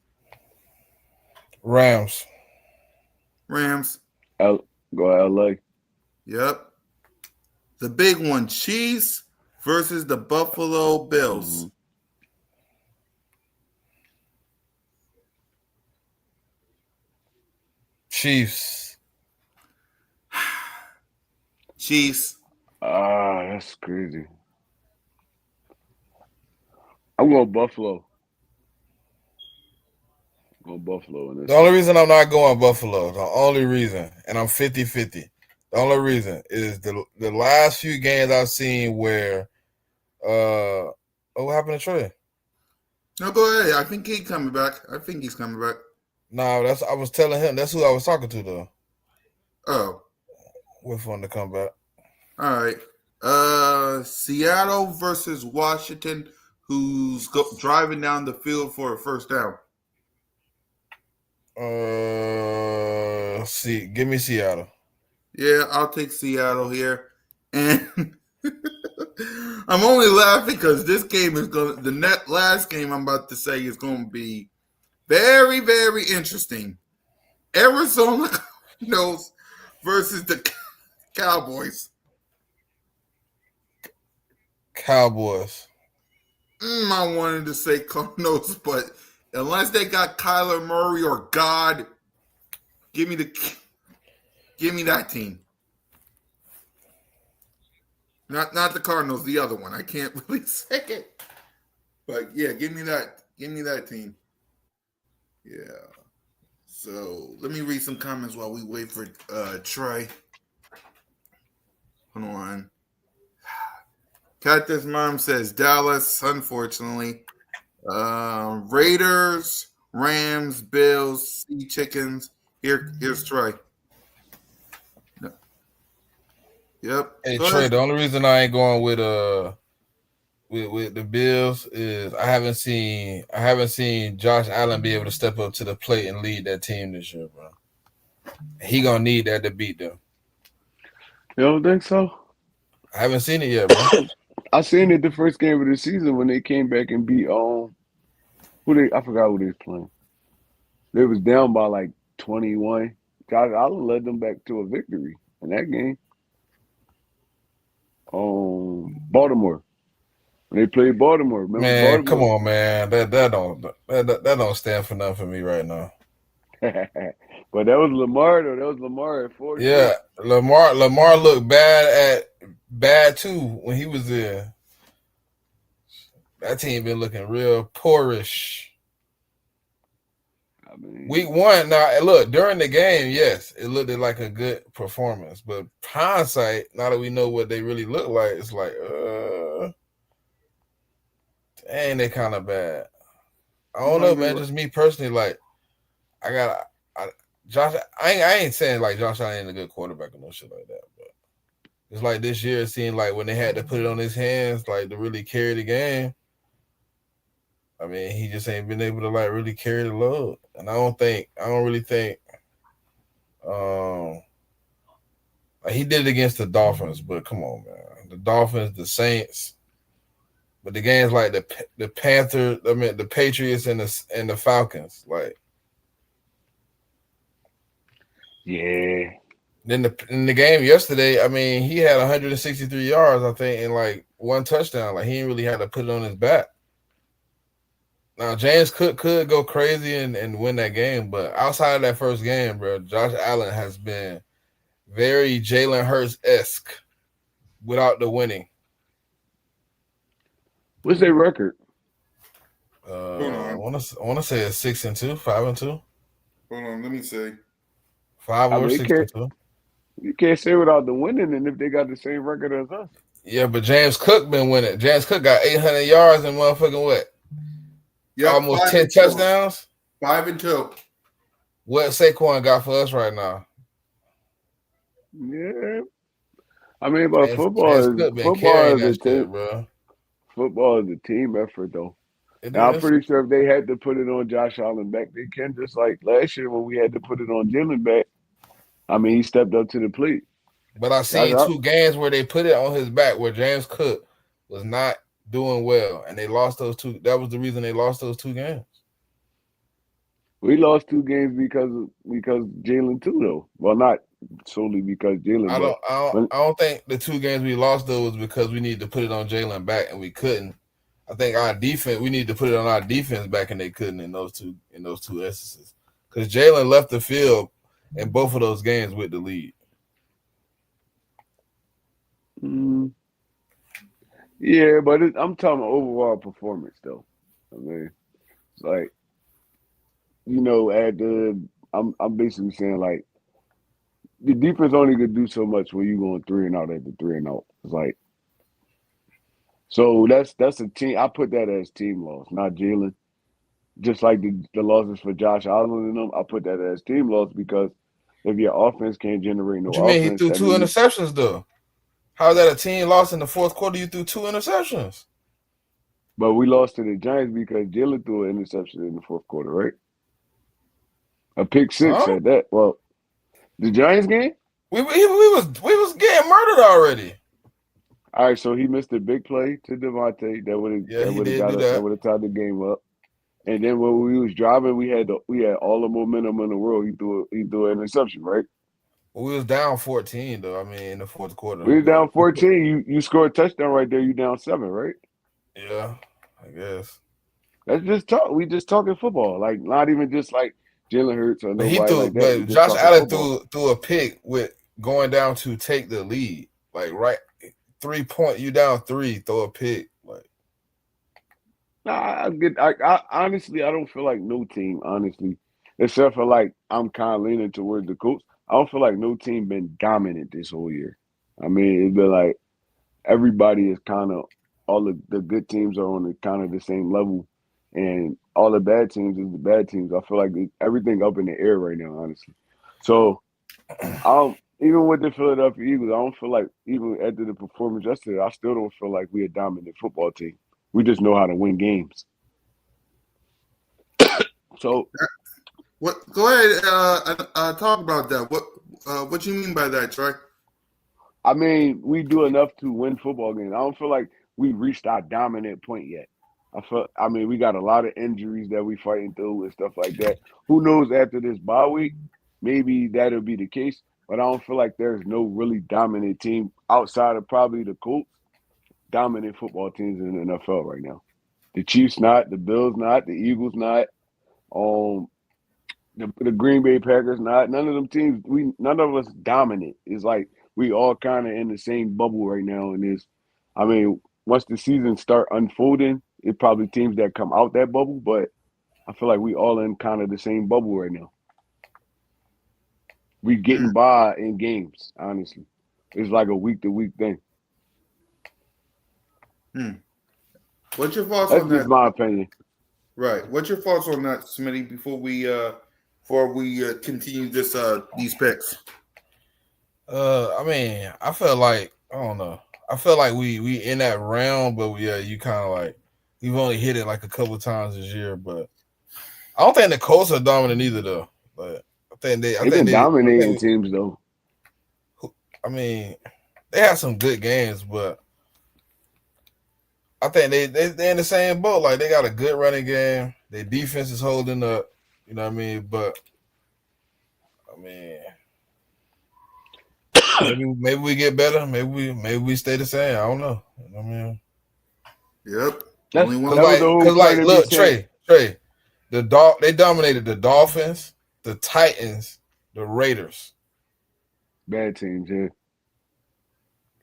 Rams. Rams. Go LA. Yep. The big one, Chiefs versus the Buffalo Mm-hmm. Bills. Chiefs. Chiefs. That's crazy. I'm going Buffalo. I'm going Buffalo in The this only one. reason I'm not going Buffalo, the only reason, and I'm 50-50, the only reason is the last few games I've seen where what happened to Trey? No, go ahead. I think he's coming back. No, that's I was telling him that's who I was talking to though. Oh, We're fun to come back. all right. Seattle versus Washington, who's driving down the field for a first down. Give me Seattle. Yeah, I'll take Seattle here. And I'm only laughing because this game is going to, last game I'm about to say is going to be very, very interesting. Arizona Cardinals versus the Cowboys. Cowboys. I wanted to say Cardinals, but unless they got Kyler Murray or God, give me that team. Not the Cardinals, the other one. I can't really say it. But yeah, give me that team. Yeah. So let me read some comments while we wait for Trey. Hold on. Cactus Mom says Dallas, unfortunately. Raiders, Rams, Bills, Sea Chickens. Here's Trey. Yep. Hey Go Trey, ahead. the only reason I ain't going with the Bills is I haven't seen Josh Allen be able to step up to the plate and lead that team this year, bro. He gonna need that to beat them. You don't think so? I haven't seen it yet, bro. I seen it the first game of the season when they came back and beat I forgot who they was playing. They was down by like 21. Josh Allen led them back to a victory in that game. Baltimore. When they played Baltimore. Remember Man, come Baltimore? on, man. That don't stand for nothing for me right now. But that was Lamar though. That was Lamar at 46. Yeah, Lamar looked bad too when he was there. That team been looking real poorish. I mean, Week 1, now look, during the game, yes, it looked like a good performance. But hindsight, now that we know what they really look like, it's like, dang, they kind of bad. I don't know, man. Just me personally, like, Josh. I ain't saying like Josh Allen ain't a good quarterback or no shit like that, but it's like this year it seemed like when they had to put it on his hands, like to really carry the game. I mean, he just ain't been able to like really carry the load, and I don't really think, like he did it against the Dolphins, but come on, man, the Dolphins, the Saints, but the games like the Panthers, I mean the Patriots and the Falcons, like. yeah. Then in the game yesterday, I mean, he had 163 yards, I think, and like one touchdown. Like he didn't really have to put it on his back. Now James Cook could go crazy and win that game, but outside of that first game, bro, Josh Allen has been very Jalen Hurts-esque without the winning. What's their record? I want to say it's 6-2, 5-2. Hold on, let me see. 5 I or mean, 6-2. you can't say without the winning, and if they got the same record as us. Yeah, but James Cook been winning. James Cook got 800 yards and motherfucking what? Yep, Almost 10 5-2. touchdowns. 5-2. What Saquon got for us right now? Yeah, I mean, but James Cook been football carrying is a that team. shit, bro. Football is a team effort, though. It And I'm is. pretty sure if they had to put it on Josh Allen back, they can, just like last year when we had to put it on Jalen back. I mean, he stepped up to the plate. But I Josh seen Allen, 2 games where they put it on his back where James Cook was not doing well, and they lost those 2. That was the reason they lost those 2 games. we lost 2 games because Jalen too, though. Well, not solely because Jalen, I but don't, I don't, when, I don't think the 2 games we lost though was because we needed to put it on Jalen back and we couldn't. I think our defense, we need to put it on our defense back, and they couldn't in those two instances because Jalen left the field in both of those games with the lead. yeah, but I'm talking overall performance, though. I mean, it's like I'm basically saying like the defense only could do so much when you going 3-and-out at the 3-and-out. It's like so that's a team. I put that as team loss, not Jalen. Just like the losses for Josh Allen and them, I put that as team loss because if your offense can't generate What no you mean he offense, threw that 2 means. interceptions though? How is that a team loss in the fourth quarter? You threw 2 interceptions. But we lost to the Giants because Jalen threw an interception in the fourth quarter, right? A pick six Huh? at that. Well, the Giants game. We was getting murdered already. All right, so he missed a big play to Devontae that would have Yeah, he did got do us, that that. would have tied the game up. And then when we was driving, we had all the momentum in the world. He threw an interception, right? We was down 14 though. I mean, in the fourth quarter, We was but down 14. You scored a touchdown right there. You down 7, right? yeah, I guess. That's just talk. We just talking football, like not even just like Jalen Hurts or But he nobody threw. like that. We But just Josh talking Allen football. threw a pick with going down to take the lead. Like right 3 point, you down 3, throw a pick. Like Nah, I honestly, I don't feel like no team, honestly, except for like I'm kind of leaning towards the Colts. I don't feel like no team been dominant this whole year. I mean, it's been like everybody is kind of all the good teams are on the kind of the same level, and all the bad teams is the bad teams. I feel like everything up in the air right now, honestly. So I don't. Even with the Philadelphia Eagles, I don't feel like even after the performance yesterday, I still don't feel like we're a dominant football team. We just know how to win games. So What? Go ahead. Talk about that. What you mean by that, Trey? I mean, we do enough to win football games. I don't feel like we reached our dominant point yet. I mean, we got a lot of injuries that we fighting through and stuff like that. Who knows after this bye week? Maybe that'll be the case. But I don't feel like there's no really dominant team outside of probably the Colts. Dominant football teams in the NFL right now. The Chiefs not, the Bills not, the Eagles not. Um, the Green Bay Packers, not none of them teams. None of us dominant. It's like we all kind of in the same bubble right now. And I mean, once the season start unfolding, it probably teams that come out that bubble. But I feel like we all in kind of the same bubble right now. We Hmm. getting by in games. Honestly, it's like a week to week thing. What's your thoughts That's on just that? my opinion. Right. What's your thoughts on that, Smitty? Before we continue these picks. I mean, I feel like I don't know. I feel like we in that realm, but yeah, you kind of like we've only hit it like a couple times this year, but I don't think the Colts are dominant either though. But They've been dominating teams though. I mean, they have some good games, but I think they're in the same boat. Like they got a good running game. Their defense is holding up. You know what I mean? But I mean, maybe we get better. Maybe we stay the same. I don't know. You know what I mean? Yep. That Only one. was the whole Cause point like of me look, saying Trey, they dominated the Dolphins, the Titans, the Raiders. bad teams, yeah,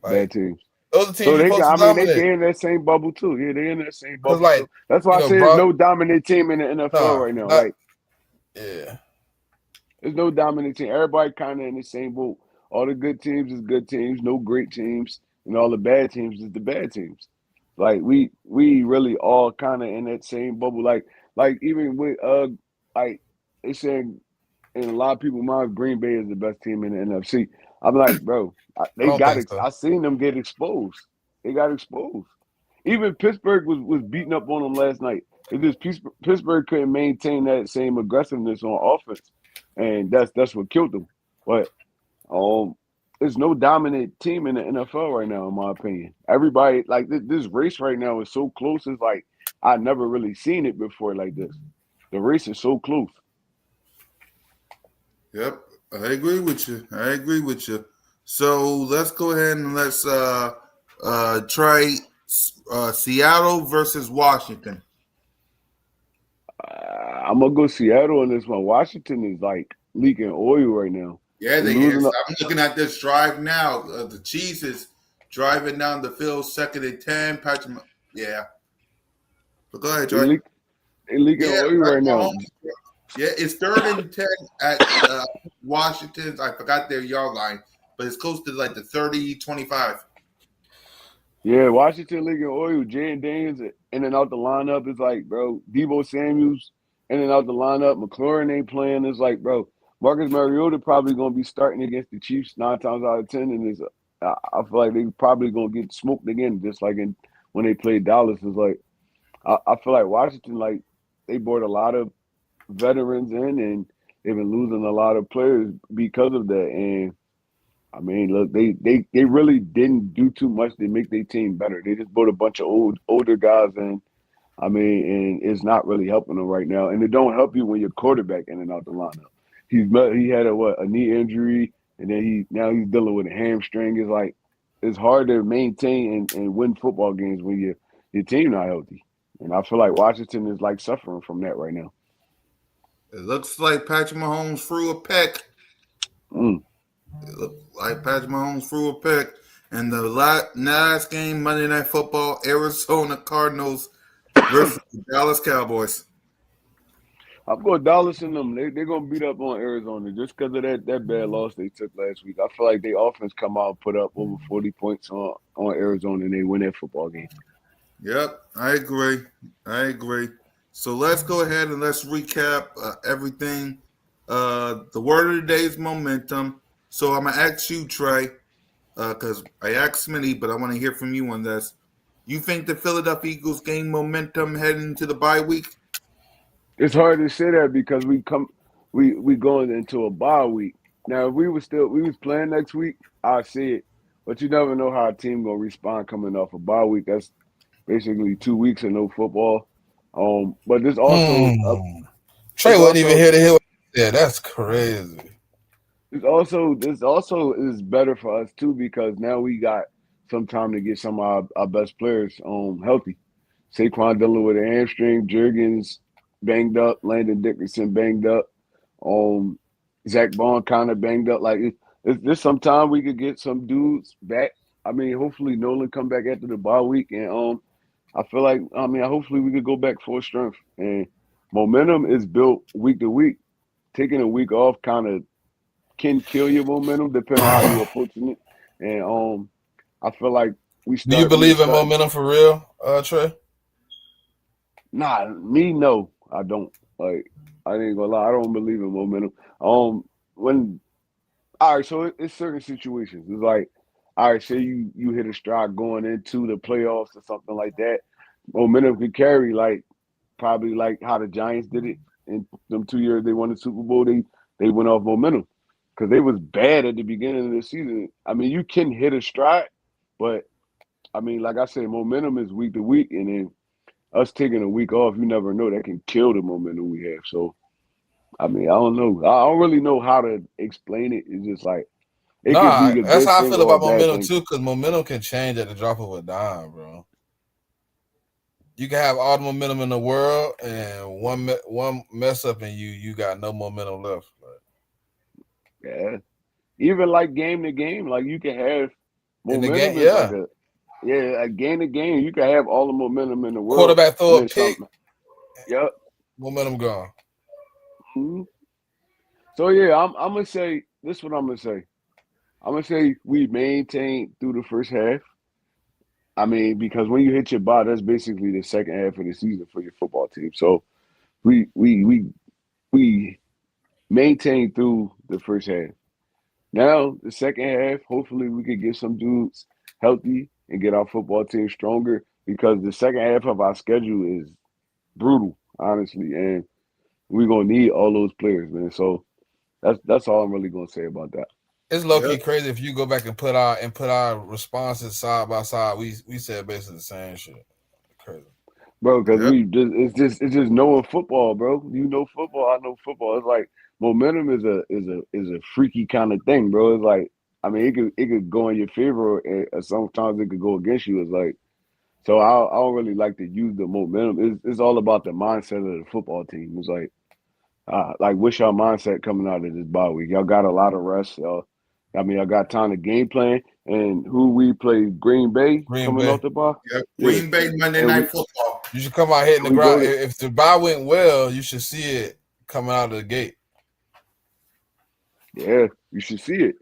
bad Like teams. those are So teams you're supposed to they dominate. in that same bubble too. Yeah, they in that same Cause bubble too. like That's why I say there's Brock, no dominant team in the NFL nah, right now. not Like yeah. there's no dominant team. Everybody kind of in the same boat. All the good teams is good teams. No great teams. and all the bad teams is the bad teams. Like we really all kind of in that same bubble. Like even with like they saying in a lot of people's minds, Green Bay is the best team in the NFC. I'm like, bro, I don't think so. I seen them get exposed. They got exposed. Even Pittsburgh was beating up on them last night. It just Pittsburgh couldn't maintain that same aggressiveness on offense, and that's what killed them. But there's no dominant team in the NFL right now, in my opinion. Everybody like this race right now is so close. It's like I never really seen it before like this. The race is so close. Yep, I agree with you. I agree with you. So let's go ahead and let's try Seattle versus Washington. I'm gonna go Seattle on this one. Washington is like leaking oil right now. Yeah, They're they losing. is. I'm looking at this drive now. The Chiefs is driving down the field, 2nd and 10. Patrick, yeah. But go ahead, Joy. They leaking Yeah, oil right Patrick now. Mahomes. Yeah, it's 3rd and 10 at Washington's. I forgot their yard line, but it's close to like the 30-25. Yeah, Washington leaking oil. Jaden Daniels in and out the lineup is like, bro. Debo Samuels in and out the lineup. McLaurin ain't playing. It's like, bro. Marcus Mariota probably gonna be starting against the Chiefs 9 times out of 10, and I feel like they probably gonna get smoked again, just like when they played Dallas. It's like I feel like Washington, like they brought a lot of veterans in, and they've been losing a lot of players because of that. And I mean, look, they really didn't do too much to make their team better. They just brought a bunch of older guys in. I mean, and it's not really helping them right now. And it don't help you when your quarterback in and out the lineup. He had a knee injury, and then he's dealing with a hamstring. It's like it's hard to maintain and win football games when your team not healthy. And I feel like Washington is like suffering from that right now. It looks like Patrick Mahomes threw a pick. Mm. It looked like Patrick Mahomes threw a pick. And the last game, Monday Night Football, Arizona Cardinals versus the Dallas Cowboys. I'm going Dallas and them. They're gonna beat up on Arizona just because of that bad loss they took last week. I feel like their offense come out and put up over 40 points on Arizona and they win that football game. Yep, I agree. So let's go ahead and let's recap everything. The word of the day is momentum. So I'm gonna ask you, Trey, because I asked Smitty, but I want to hear from you on this. You think the Philadelphia Eagles gain momentum heading into the bye week? It's hard to say that because we going into a bye week. Now if we was playing next week, I'd see it. But you never know how a team gonna respond coming off a bye week. That's basically 2 weeks of no football. But there's also Trey wasn't even here to hear what he said. That's crazy. this also is better for us too because now we got some time to get some of our best players healthy. Saquon dealing with a hamstring, Jurgens banged up, Landon Dickerson banged up, Zach Bond kind of banged up. Like it's just some time we could get some dudes back. I mean, hopefully Nolan come back after the bye week, and I feel like hopefully we could go back full strength. And momentum is built week to week. Taking a week off kind of can kill your momentum depending on how you're approaching it. And I feel like Do you believe in momentum for real, Trey? Nah, me no, I don't. Like I ain't gonna lie, I don't believe in momentum. When all right, so it's certain situations. It's like, all right, say you hit a stride going into the playoffs or something like that. Momentum could carry like probably like how the Giants did it in them 2 years they won the Super Bowl. They went off momentum because they was bad at the beginning of the season. I mean, you can hit a stride, but I mean, like I said, momentum is week to week, and then us taking a week off, you never know, that can kill the momentum we have. So, I mean, I don't know. I don't really know how to explain it. It's just like it could be a that's good how I thing feel or a about bad momentum thing. too, because momentum can change at the drop of a dime, bro. You can have all the momentum in the world, and one mess up, and you got no momentum left. Yeah. Even like game to game, like you can have In the game, momentum is like yeah. a game to game. You can have all the momentum in the world, Quarterback throw and a then pick, something. Yep. momentum gone. Mm-hmm. So yeah, I'm gonna say this. Is what I'm gonna say. I'm gonna say we maintained through the first half. I mean, because when you hit your bye, that's basically the second half of the season for your football team. So we maintained through the first half. Now the second half, hopefully we could get some dudes healthy and get our football team stronger because the second half of our schedule is brutal, honestly, and we're gonna need all those players, man. So that's all I'm really gonna say about that. It's low key Yep. crazy if you go back and put our responses side by side. We said basically the same shit. Crazy. Bro, because Yep. we just it's just knowing football, bro. You know football, I know football. It's like momentum is a freaky kind of thing, bro. It's like I mean it could go in your favor or sometimes it could go against you. It's like so I don't really like to use the momentum. It's all about the mindset of the football team. It's like what's your mindset coming out of this bye week? Y'all got a lot of rest. I mean, y'all got time to game plan. And who we play Green Bay Green coming off Bay. the bye? Yep. Yeah, Green Bay Monday and Night we Football. You should come out hitting and the we go ground. to If the bye went well, you should see it coming out of the gate. yeah, you should see it.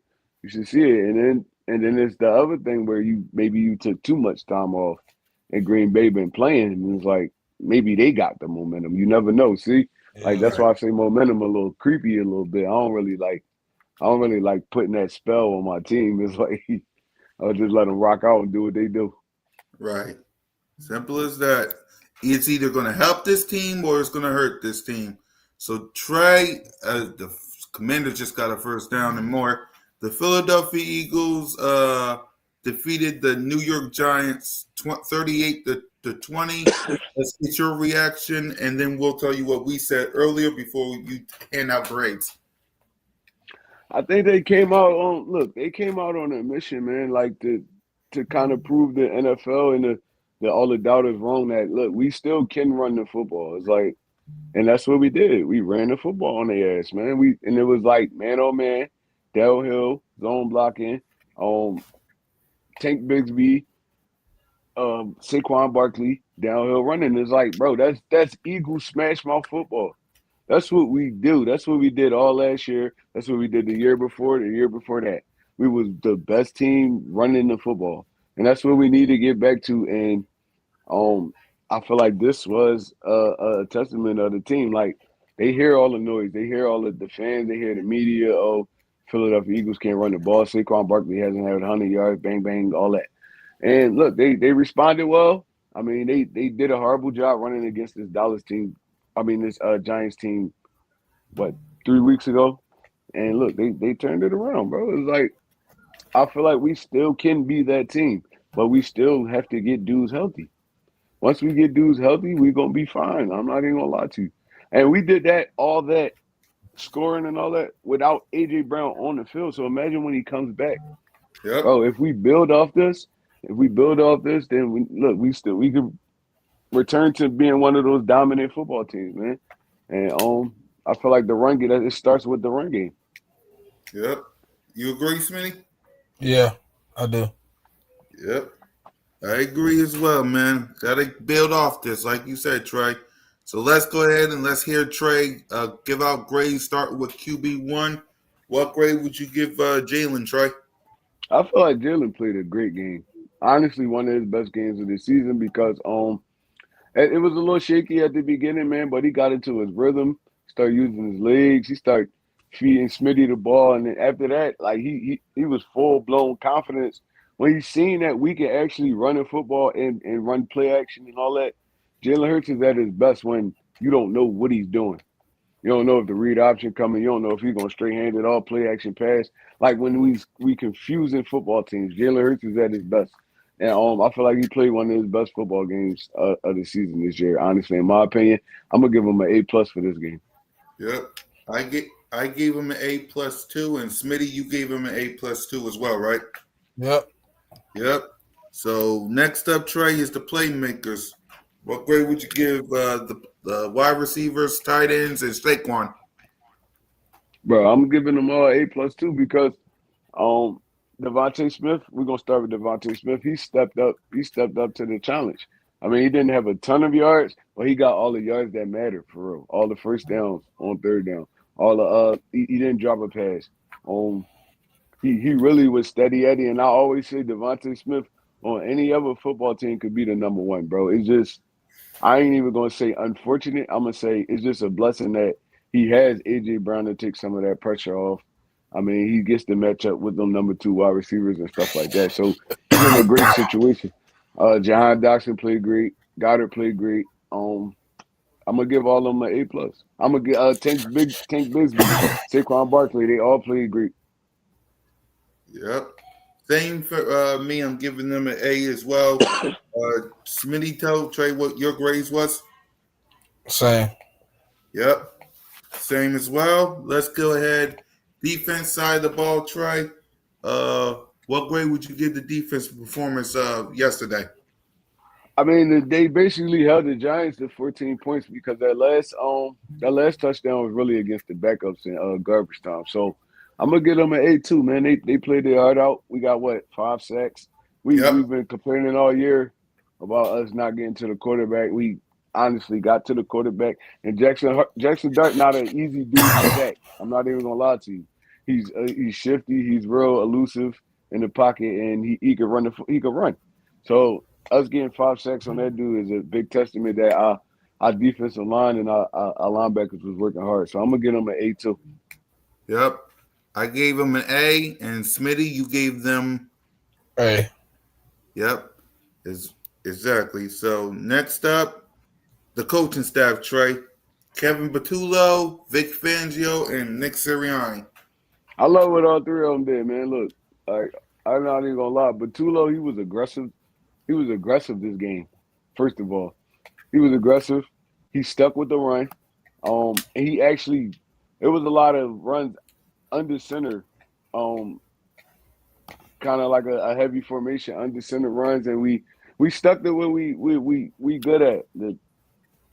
You should see it, and then it's the other thing where you took too much time off, and Green Bay been playing, and it's like maybe they got the momentum. You never know. See, like Yeah. that's Right. why I say momentum a little creepy a little bit. I don't really like putting that spell on my team. It's like I'll just let them rock out and do what they do. Right. Simple as that. It's either going to help this team or it's going to hurt this team. So Trey, the Commanders just got a first down and more. The Philadelphia Eagles defeated the New York Giants 38 to 20. Let's get your reaction, and then we'll tell you what we said earlier before you hand out grades. I think they came out on look. They came out on a mission, man. Like to kind of prove the NFL and the all the doubters wrong. That look, we still can run the football. It's like, and that's what we did. We ran the football on their ass, man. And it was like man oh man, downhill zone blocking, um, Tank Bigsby, Saquon Barkley downhill running. It's like, bro, that's Eagles smash mouth football. That's what we do. That's what we did all last year. That's what we did the year before that. We was the best team running the football. And that's what we need to get back to. And um I feel like this was a testament of the team. Like they hear all the noise. They hear all the fans. They hear the media. Oh, Philadelphia Eagles can't run the ball. Saquon Barkley hasn't had 100 yards, bang, bang, all that. And look, they responded well. I mean, they did a horrible job running against this Dallas team. I mean, this Giants team what 3 weeks ago, and look, they turned it around, bro. It's like I feel like we still can be that team, but we still have to get dudes healthy. Once we get dudes healthy, we're gonna be fine. I'm not even gonna lie to you. And we did that all that scoring and all that without AJ Brown on the field. So imagine when he comes back, Yep. bro. If we build off this, then we could return to being one of those dominant football teams, man. And I feel like the run game. It starts with the run game. Yep. You agree, Smitty? Yeah, I do. Yep. I agree as well, man. Got to build off this, like you said, Trey. So let's go ahead and let's hear Trey give out grades. Start with QB1. What grade would you give Jalen, Trey? I feel like Jalen played a great game. Honestly, one of his best games of the season because it was a little shaky at the beginning, man, but he got into his rhythm, started using his legs, he started feeding Smitty the ball, and then after that, like he was full blown confidence. When he's seen that we can actually run a football and run play action and all that, Jalen Hurts is at his best when you don't know what he's doing. You don't know if the read option coming. You don't know if he's going to straight hand it all, play action pass. Like when we confusing football teams, Jalen Hurts is at his best. And I feel like he played one of his best football games of the season this year. Honestly, in my opinion, I'm gonna give him an A+ for this game. Yep. I gave him an A+2, and Smitty, you gave him an A+2 as well, right? Yep. Yep. So next up, Trey, is the playmakers. What grade would you give the wide receivers, tight ends, and Saquon? Bro, I'm giving them all A+ too because Um, Devontae Smith, we're gonna start with Devontae Smith. He stepped up. He stepped up to the challenge. I mean, he didn't have a ton of yards, but he got all the yards that mattered for real. All the first downs on third down. All the he didn't drop a pass. He really was steady Eddie, and I always say Devontae Smith on any other football team could be the number one, bro. It's just I ain't even gonna say unfortunate. I'm gonna say it's just a blessing that he has AJ Brown to take some of that pressure off. I mean, he gets to match up with them number two wide receivers and stuff like that. So he's in a great situation. Jahan Dotson played great. Goddard played great. I'm gonna give all of them an A+. I'm gonna get Tank Bigsby, Saquon Barkley. They all played great. Yep. Same for me. I'm giving them an A as well. Smitty, tell Trey what your grades was. Same. Yep. Same as well. Let's go ahead. Defense side of the ball, Trey. What grade would you give the defense performance yesterday? I mean, they basically held the Giants to 14 points because that last touchdown was really against the backups in garbage time. So I'm gonna give them an A2, man. They played their heart out. We got what 5 sacks. Yep. We've been complaining all year about us not getting to the quarterback. We honestly got to the quarterback, and Jackson Dart not an easy dude to sack. I'm not even gonna lie to you. He's shifty. He's real elusive in the pocket, and he can run. He can run. So us getting 5 sacks on that dude is a big testament that our defensive line and our linebackers was working hard. So I'm gonna give them an A2. Yep. I gave them an A, and Smitty, you gave them. Hey, Yep. Is exactly. So next up, the coaching staff, Trey. Kevin Patullo, Vic Fangio, and Nick Sirianni. I love what all three of them did, man. Look, like I'm not even gonna lie, but Tulo, he was aggressive. He was aggressive this game. First of all, he was aggressive. He stuck with the run. And he actually, it was a lot of runs under center, kind of like a heavy formation under center runs, and we stuck to what we good at.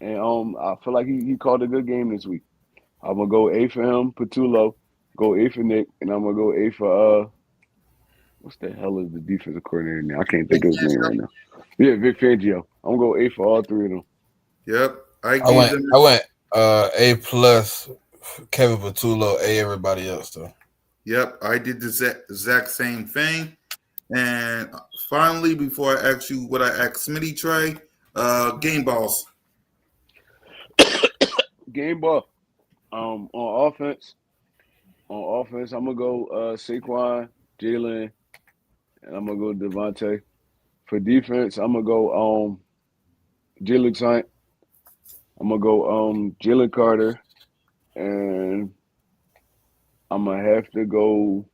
And I feel like he called a good game this week. I'm gonna go A for him, Patullo, go A for Nick, and I'm gonna go A for what's the hell is the defensive coordinator now? I can't Vic think of his name Fangio. right now. Yeah, Vic Fangio. I'm gonna go A for all three of them. Yep. I I gave went them. I went A+ Kevin Patullo, A everybody else though. Yep. I did the exact same thing. And finally, before I ask you what I asked Smitty, Trey, game balls. Game ball. On offense, I'm gonna go Saquon, Jalen, and I'm gonna go Devontae. For defense, I'm gonna go Jalen Saint. I'm gonna go Jalen Carter, and I'm gonna have to go.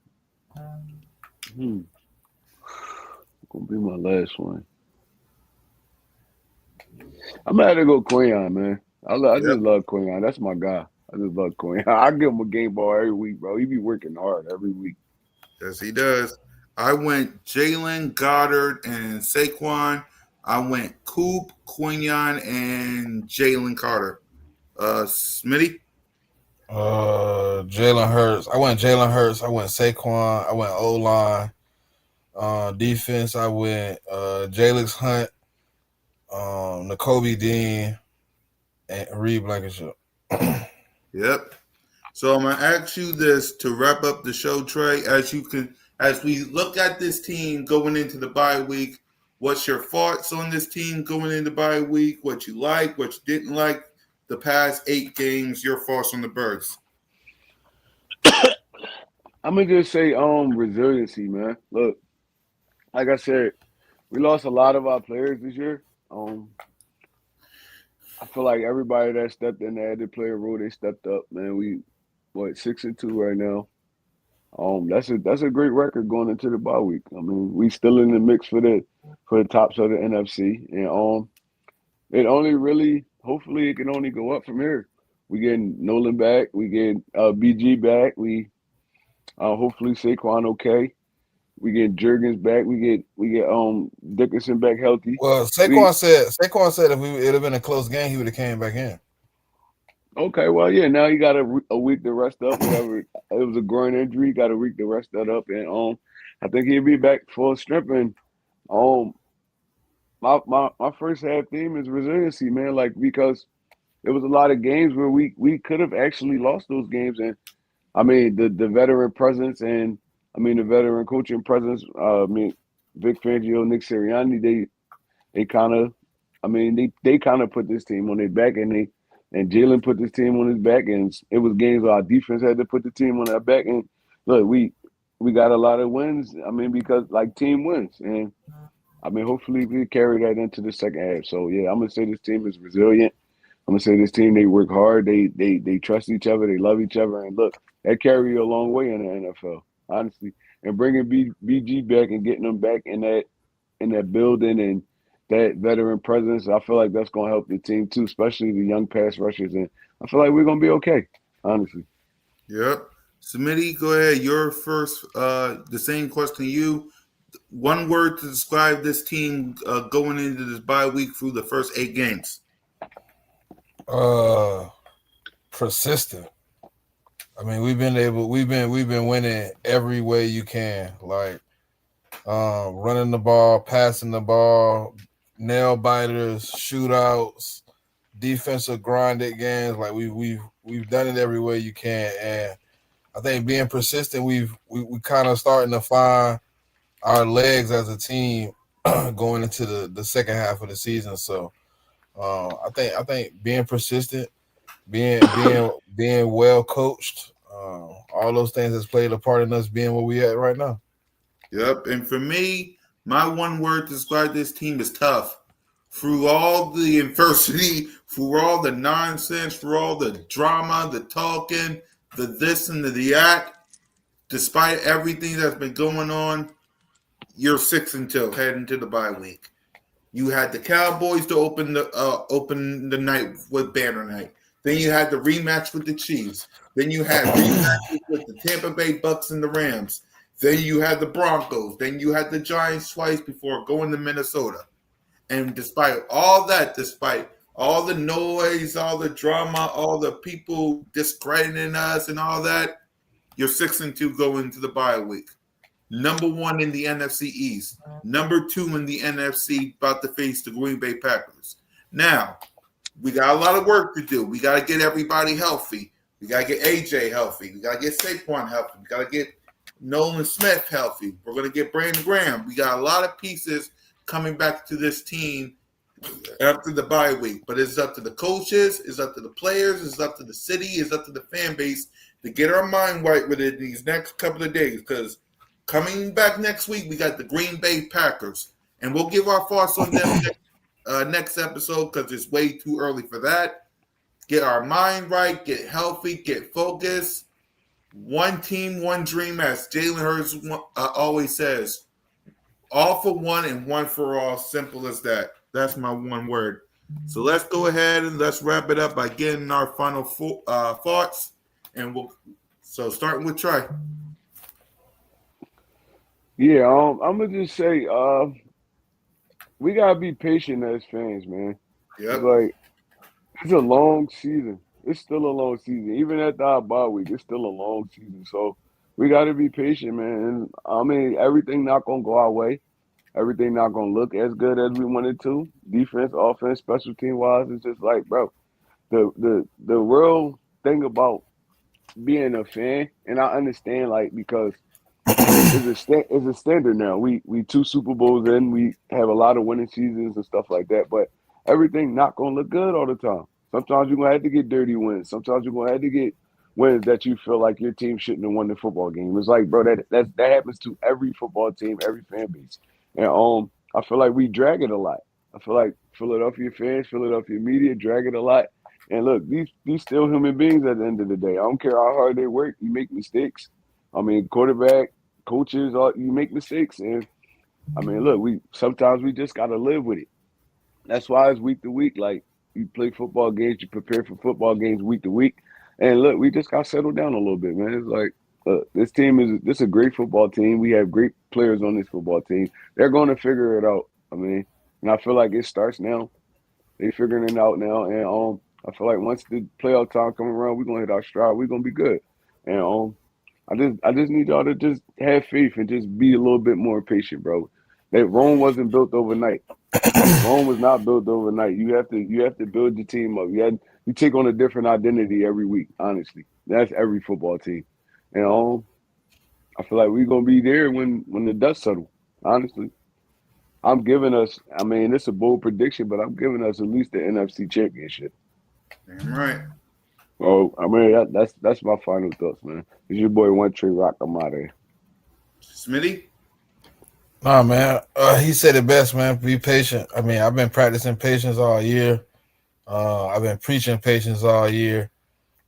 Gonna be my last one. I'm gonna have to go Quayon, man. I Yep. just love Quayon. That's my guy. I just love Quayon. I give him a game ball every week, bro. He be working hard every week. Yes, he does. I went Jalen, Goddard, and Saquon. I went Coop, Quinion, and Jalen Carter. Smitty. Jalen Hurts. I went Jalen Hurts. I went Saquon. I went O line. Defense. I went Jalen Hunt, N'Kobe Dean, and Reed Blankenship. Yep. So I'm gonna ask you this to wrap up the show, Trey. As we look at this team going into the bye week, what's your thoughts on this team going into bye week? What you like, what you didn't like, the past 8 games, your thoughts on the Birds. I'm gonna just say resiliency, man. Look, like I said, we lost a lot of our players this year. I feel like everybody that stepped in there to play a role, they stepped up, man. We 6-2 right now. That's a great record going into the bye week. I mean, we still in the mix for the tops of the NFC, and it only really, hopefully, it can only go up from here. We getting Nolan back, we get BG back, we hopefully Saquon okay. We get Jurgens back, we get Dickerson back healthy. Well, We Saquon said if it'd have been a close game, he would have came back in. Okay, well, yeah. Now you got a week to rest up. Whatever it was a groin injury, got a week to rest that up, and I think he'll be back full strength. And um, my first half theme is resiliency, man. Like because there was a lot of games where we could have actually lost those games, and I mean the veteran presence and I mean the veteran coaching presence. I mean Vic Fangio, Nick Sirianni, they kind of, I mean, they kind of put this team on their back, and Jalen put this team on his back, and it was games where our defense had to put the team on their back. And look, we got a lot of wins. I mean, because like team wins, and I mean, hopefully we carry that into the second half. So yeah, I'm gonna say this team is resilient. I'm gonna say this team they work hard. They trust each other. They love each other. And look, that carry you a long way in the NFL, honestly. And bringing BG back and getting them back in that building and that veteran presence, I feel like that's gonna help the team too, especially the young pass rushers. And I feel like we're gonna be okay, honestly. Yep. Smitty, go ahead. Your first, the same question to you. One word to describe this team going into this bye week through the first 8 games. Persistent. I mean, we've been winning every way you can, like running the ball, passing the ball, nail biters, shootouts, defensive grinded games. Like we've done it every way you can, and I think being persistent, we kind of starting to find our legs as a team going into the second half of the season. So I think being persistent, being well coached, all those things has played a part in us being where we at right now. Yep. And for me, my one word to describe this team is tough. Through all the adversity, through all the nonsense, through all the drama, the talking, the this and the that, despite everything that's been going on, you're 6-2 heading to the bye week. You had the Cowboys to open the night with Banner Night. Then you had the rematch with the Chiefs. Then you had rematches with the Tampa Bay Bucks and the Rams. Then you had the Broncos. Then you had the Giants twice before going to Minnesota. And despite all that, despite all the noise, all the drama, all the people discrediting us and all that, you're 6-2 going into the bye week. Number 1 in the NFC East. Number 2 in the NFC, about to face the Green Bay Packers. Now, we got a lot of work to do. We got to get everybody healthy. We got to get AJ healthy. We got to get Saquon healthy. We got to get Nolan Smith healthy. We're going to get Brandon Graham. We got a lot of pieces coming back to this team after the bye week. But it's up to the coaches, it's up to the players, it's up to the city, it's up to the fan base to get our mind right with it these next couple of days. Because coming back next week, we got the Green Bay Packers. And we'll give our thoughts on them next episode because it's way too early for that. Get our mind right, get healthy, get focused. One team, one dream, as Jalen Hurts always says. All for one and one for all. Simple as that. That's my one word. So let's go ahead and let's wrap it up by getting our final thoughts. And so starting with Trey. Yeah, I'm gonna just say, we gotta be patient as fans, man. It's Yep. like it's a long season. It's still a long season. Even at the bye week, it's still a long season. So we gotta be patient, man. And I mean, everything not gonna go our way. Everything not gonna look as good as we wanted to. Defense, offense, special team wise, it's just like, bro, the real thing about being a fan, and I understand, like, because it's a standard now. We 2 Super Bowls in. We have a lot of winning seasons and stuff like that. But everything not gonna look good all the time. Sometimes you're gonna have to get dirty wins. Sometimes you're gonna have to get wins that you feel like your team shouldn't have won the football game. It's like, bro, that happens to every football team, every fan base. And I feel like we drag it a lot. I feel like Philadelphia fans, Philadelphia media drag it a lot. And look, these still human beings at the end of the day. I don't care how hard they work. You make mistakes. I mean, quarterback, coaches, you make mistakes, and I mean, look, we sometimes we just gotta live with it. That's why it's week to week. Like you play football games, you prepare for football games week to week, and look, we just gotta settle down a little bit, man. It's like this is a great football team. We have great players on this football team. They're going to figure it out. I mean, and I feel like it starts now. They figuring it out now, and I feel like once the playoff time come around, we're gonna hit our stride. We're gonna be good, and I just need y'all to just have faith and just be a little bit more patient, bro. That Rome wasn't built overnight. Rome was not built overnight. You have to build your team up. You take on a different identity every week. Honestly, that's every football team. And I feel like we're gonna be there when the dust settle. Honestly. I'm giving us. I mean, it's a bold prediction, but I'm giving us at least the NFC Championship. Damn right. Oh, I mean that's my final thoughts, man. It's your boy One Tree Rock. I'm out of here. Smitty? Nah, man. He said it best, man. Be patient. I mean, I've been practicing patience all year. I've been preaching patience all year.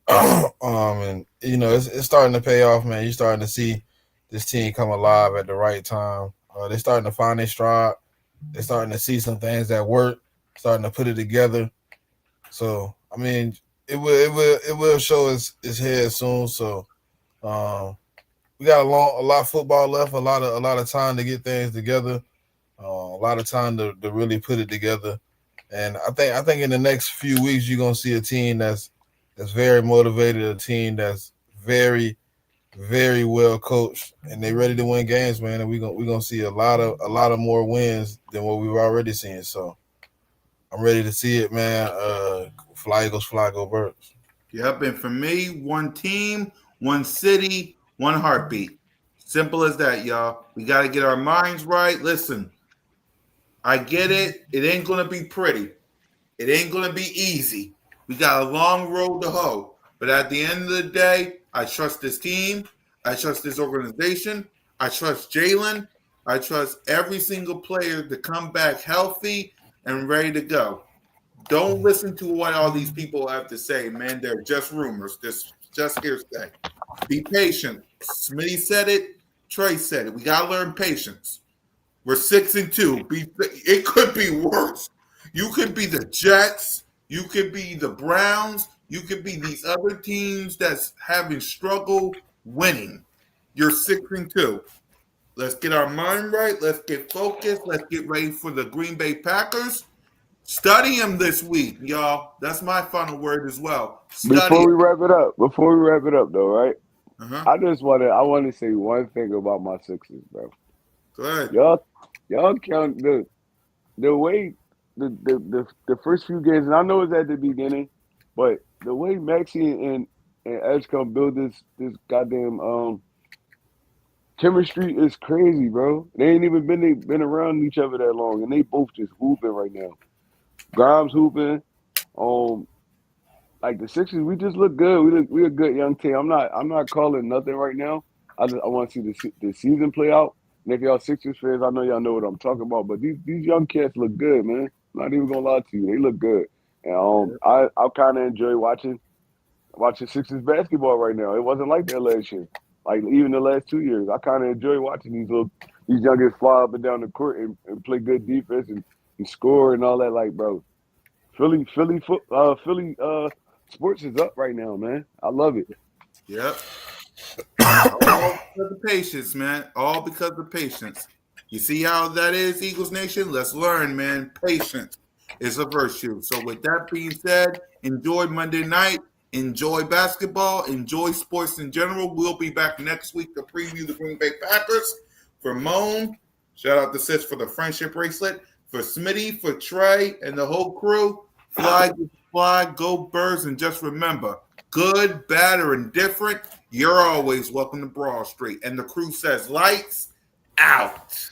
And it's starting to pay off, man. You're starting to see this team come alive at the right time. They're starting to find their stride. They're starting to see some things that work. Starting to put it together. So I mean, it will show its head soon. So um, we got a lot of football left. A lot of time to get things together. A lot of time to really put it together. And I think in the next few weeks you're gonna see a team that's very motivated, a team that's very very well coached, and they ready to win games, man. And we're gonna see a lot of more wins than what we've already seen. So I'm ready to see it, man. Fly Eagles, fly go birds. Yep, and for me, one team, one city, one heartbeat. Simple as that, y'all. We got to get our minds right. Listen, I get it. It ain't going to be pretty. It ain't going to be easy. We got a long road to hoe. But at the end of the day, I trust this team. I trust this organization. I trust Jalen. I trust every single player to come back healthy and ready to go. Don't listen to what all these people have to say, man. They're just rumors. This just hearsay. Be patient. Smitty said it. Trey said it. We gotta learn patience. We're 6-2. It could be worse. You could be the Jets. You could be the Browns. You could be these other teams that's having struggle winning. You're 6-2. Let's get our mind right. Let's get focused. Let's get ready for the Green Bay Packers. Study him this week, y'all. That's my final word as well. Study Before him. we wrap it up, though, right? Uh-huh. I want to say one thing about my Sixers, bro. Go ahead. Y'all count the way the first few games, and I know it's at the beginning, but the way Maxie and Edgecombe build this goddamn chemistry is crazy, bro. They ain't even been around each other that long, and they both just hooping right now. Grimes hooping. Um, like the Sixers, we just look good. We a good young team. I'm not calling nothing right now. I want to see the season play out. And if y'all Sixers fans, I know y'all know what I'm talking about. But these young cats look good, man. I'm not even gonna lie to you, they look good. And I kind of enjoy watching Sixers basketball right now. It wasn't like that last year. Like even the last 2 years, I kind of enjoy watching these youngins fly up and down the court and play good defense and score and all that. Like, bro, Philly sports is up right now, man. I love it. Yep. All because of patience, man. All because of patience. You see how that is, Eagles Nation? Let's learn, man. Patience is a virtue. So, with that being said, enjoy Monday night. Enjoy basketball. Enjoy sports in general. We'll be back next week to preview the Green Bay Packers. For Moan, shout out to Sis for the friendship bracelet. For Smitty, for Trey, and the whole crew, fly, go birds, and just remember, good, bad, or indifferent, you're always welcome to Broad Street. And the crew says, lights out.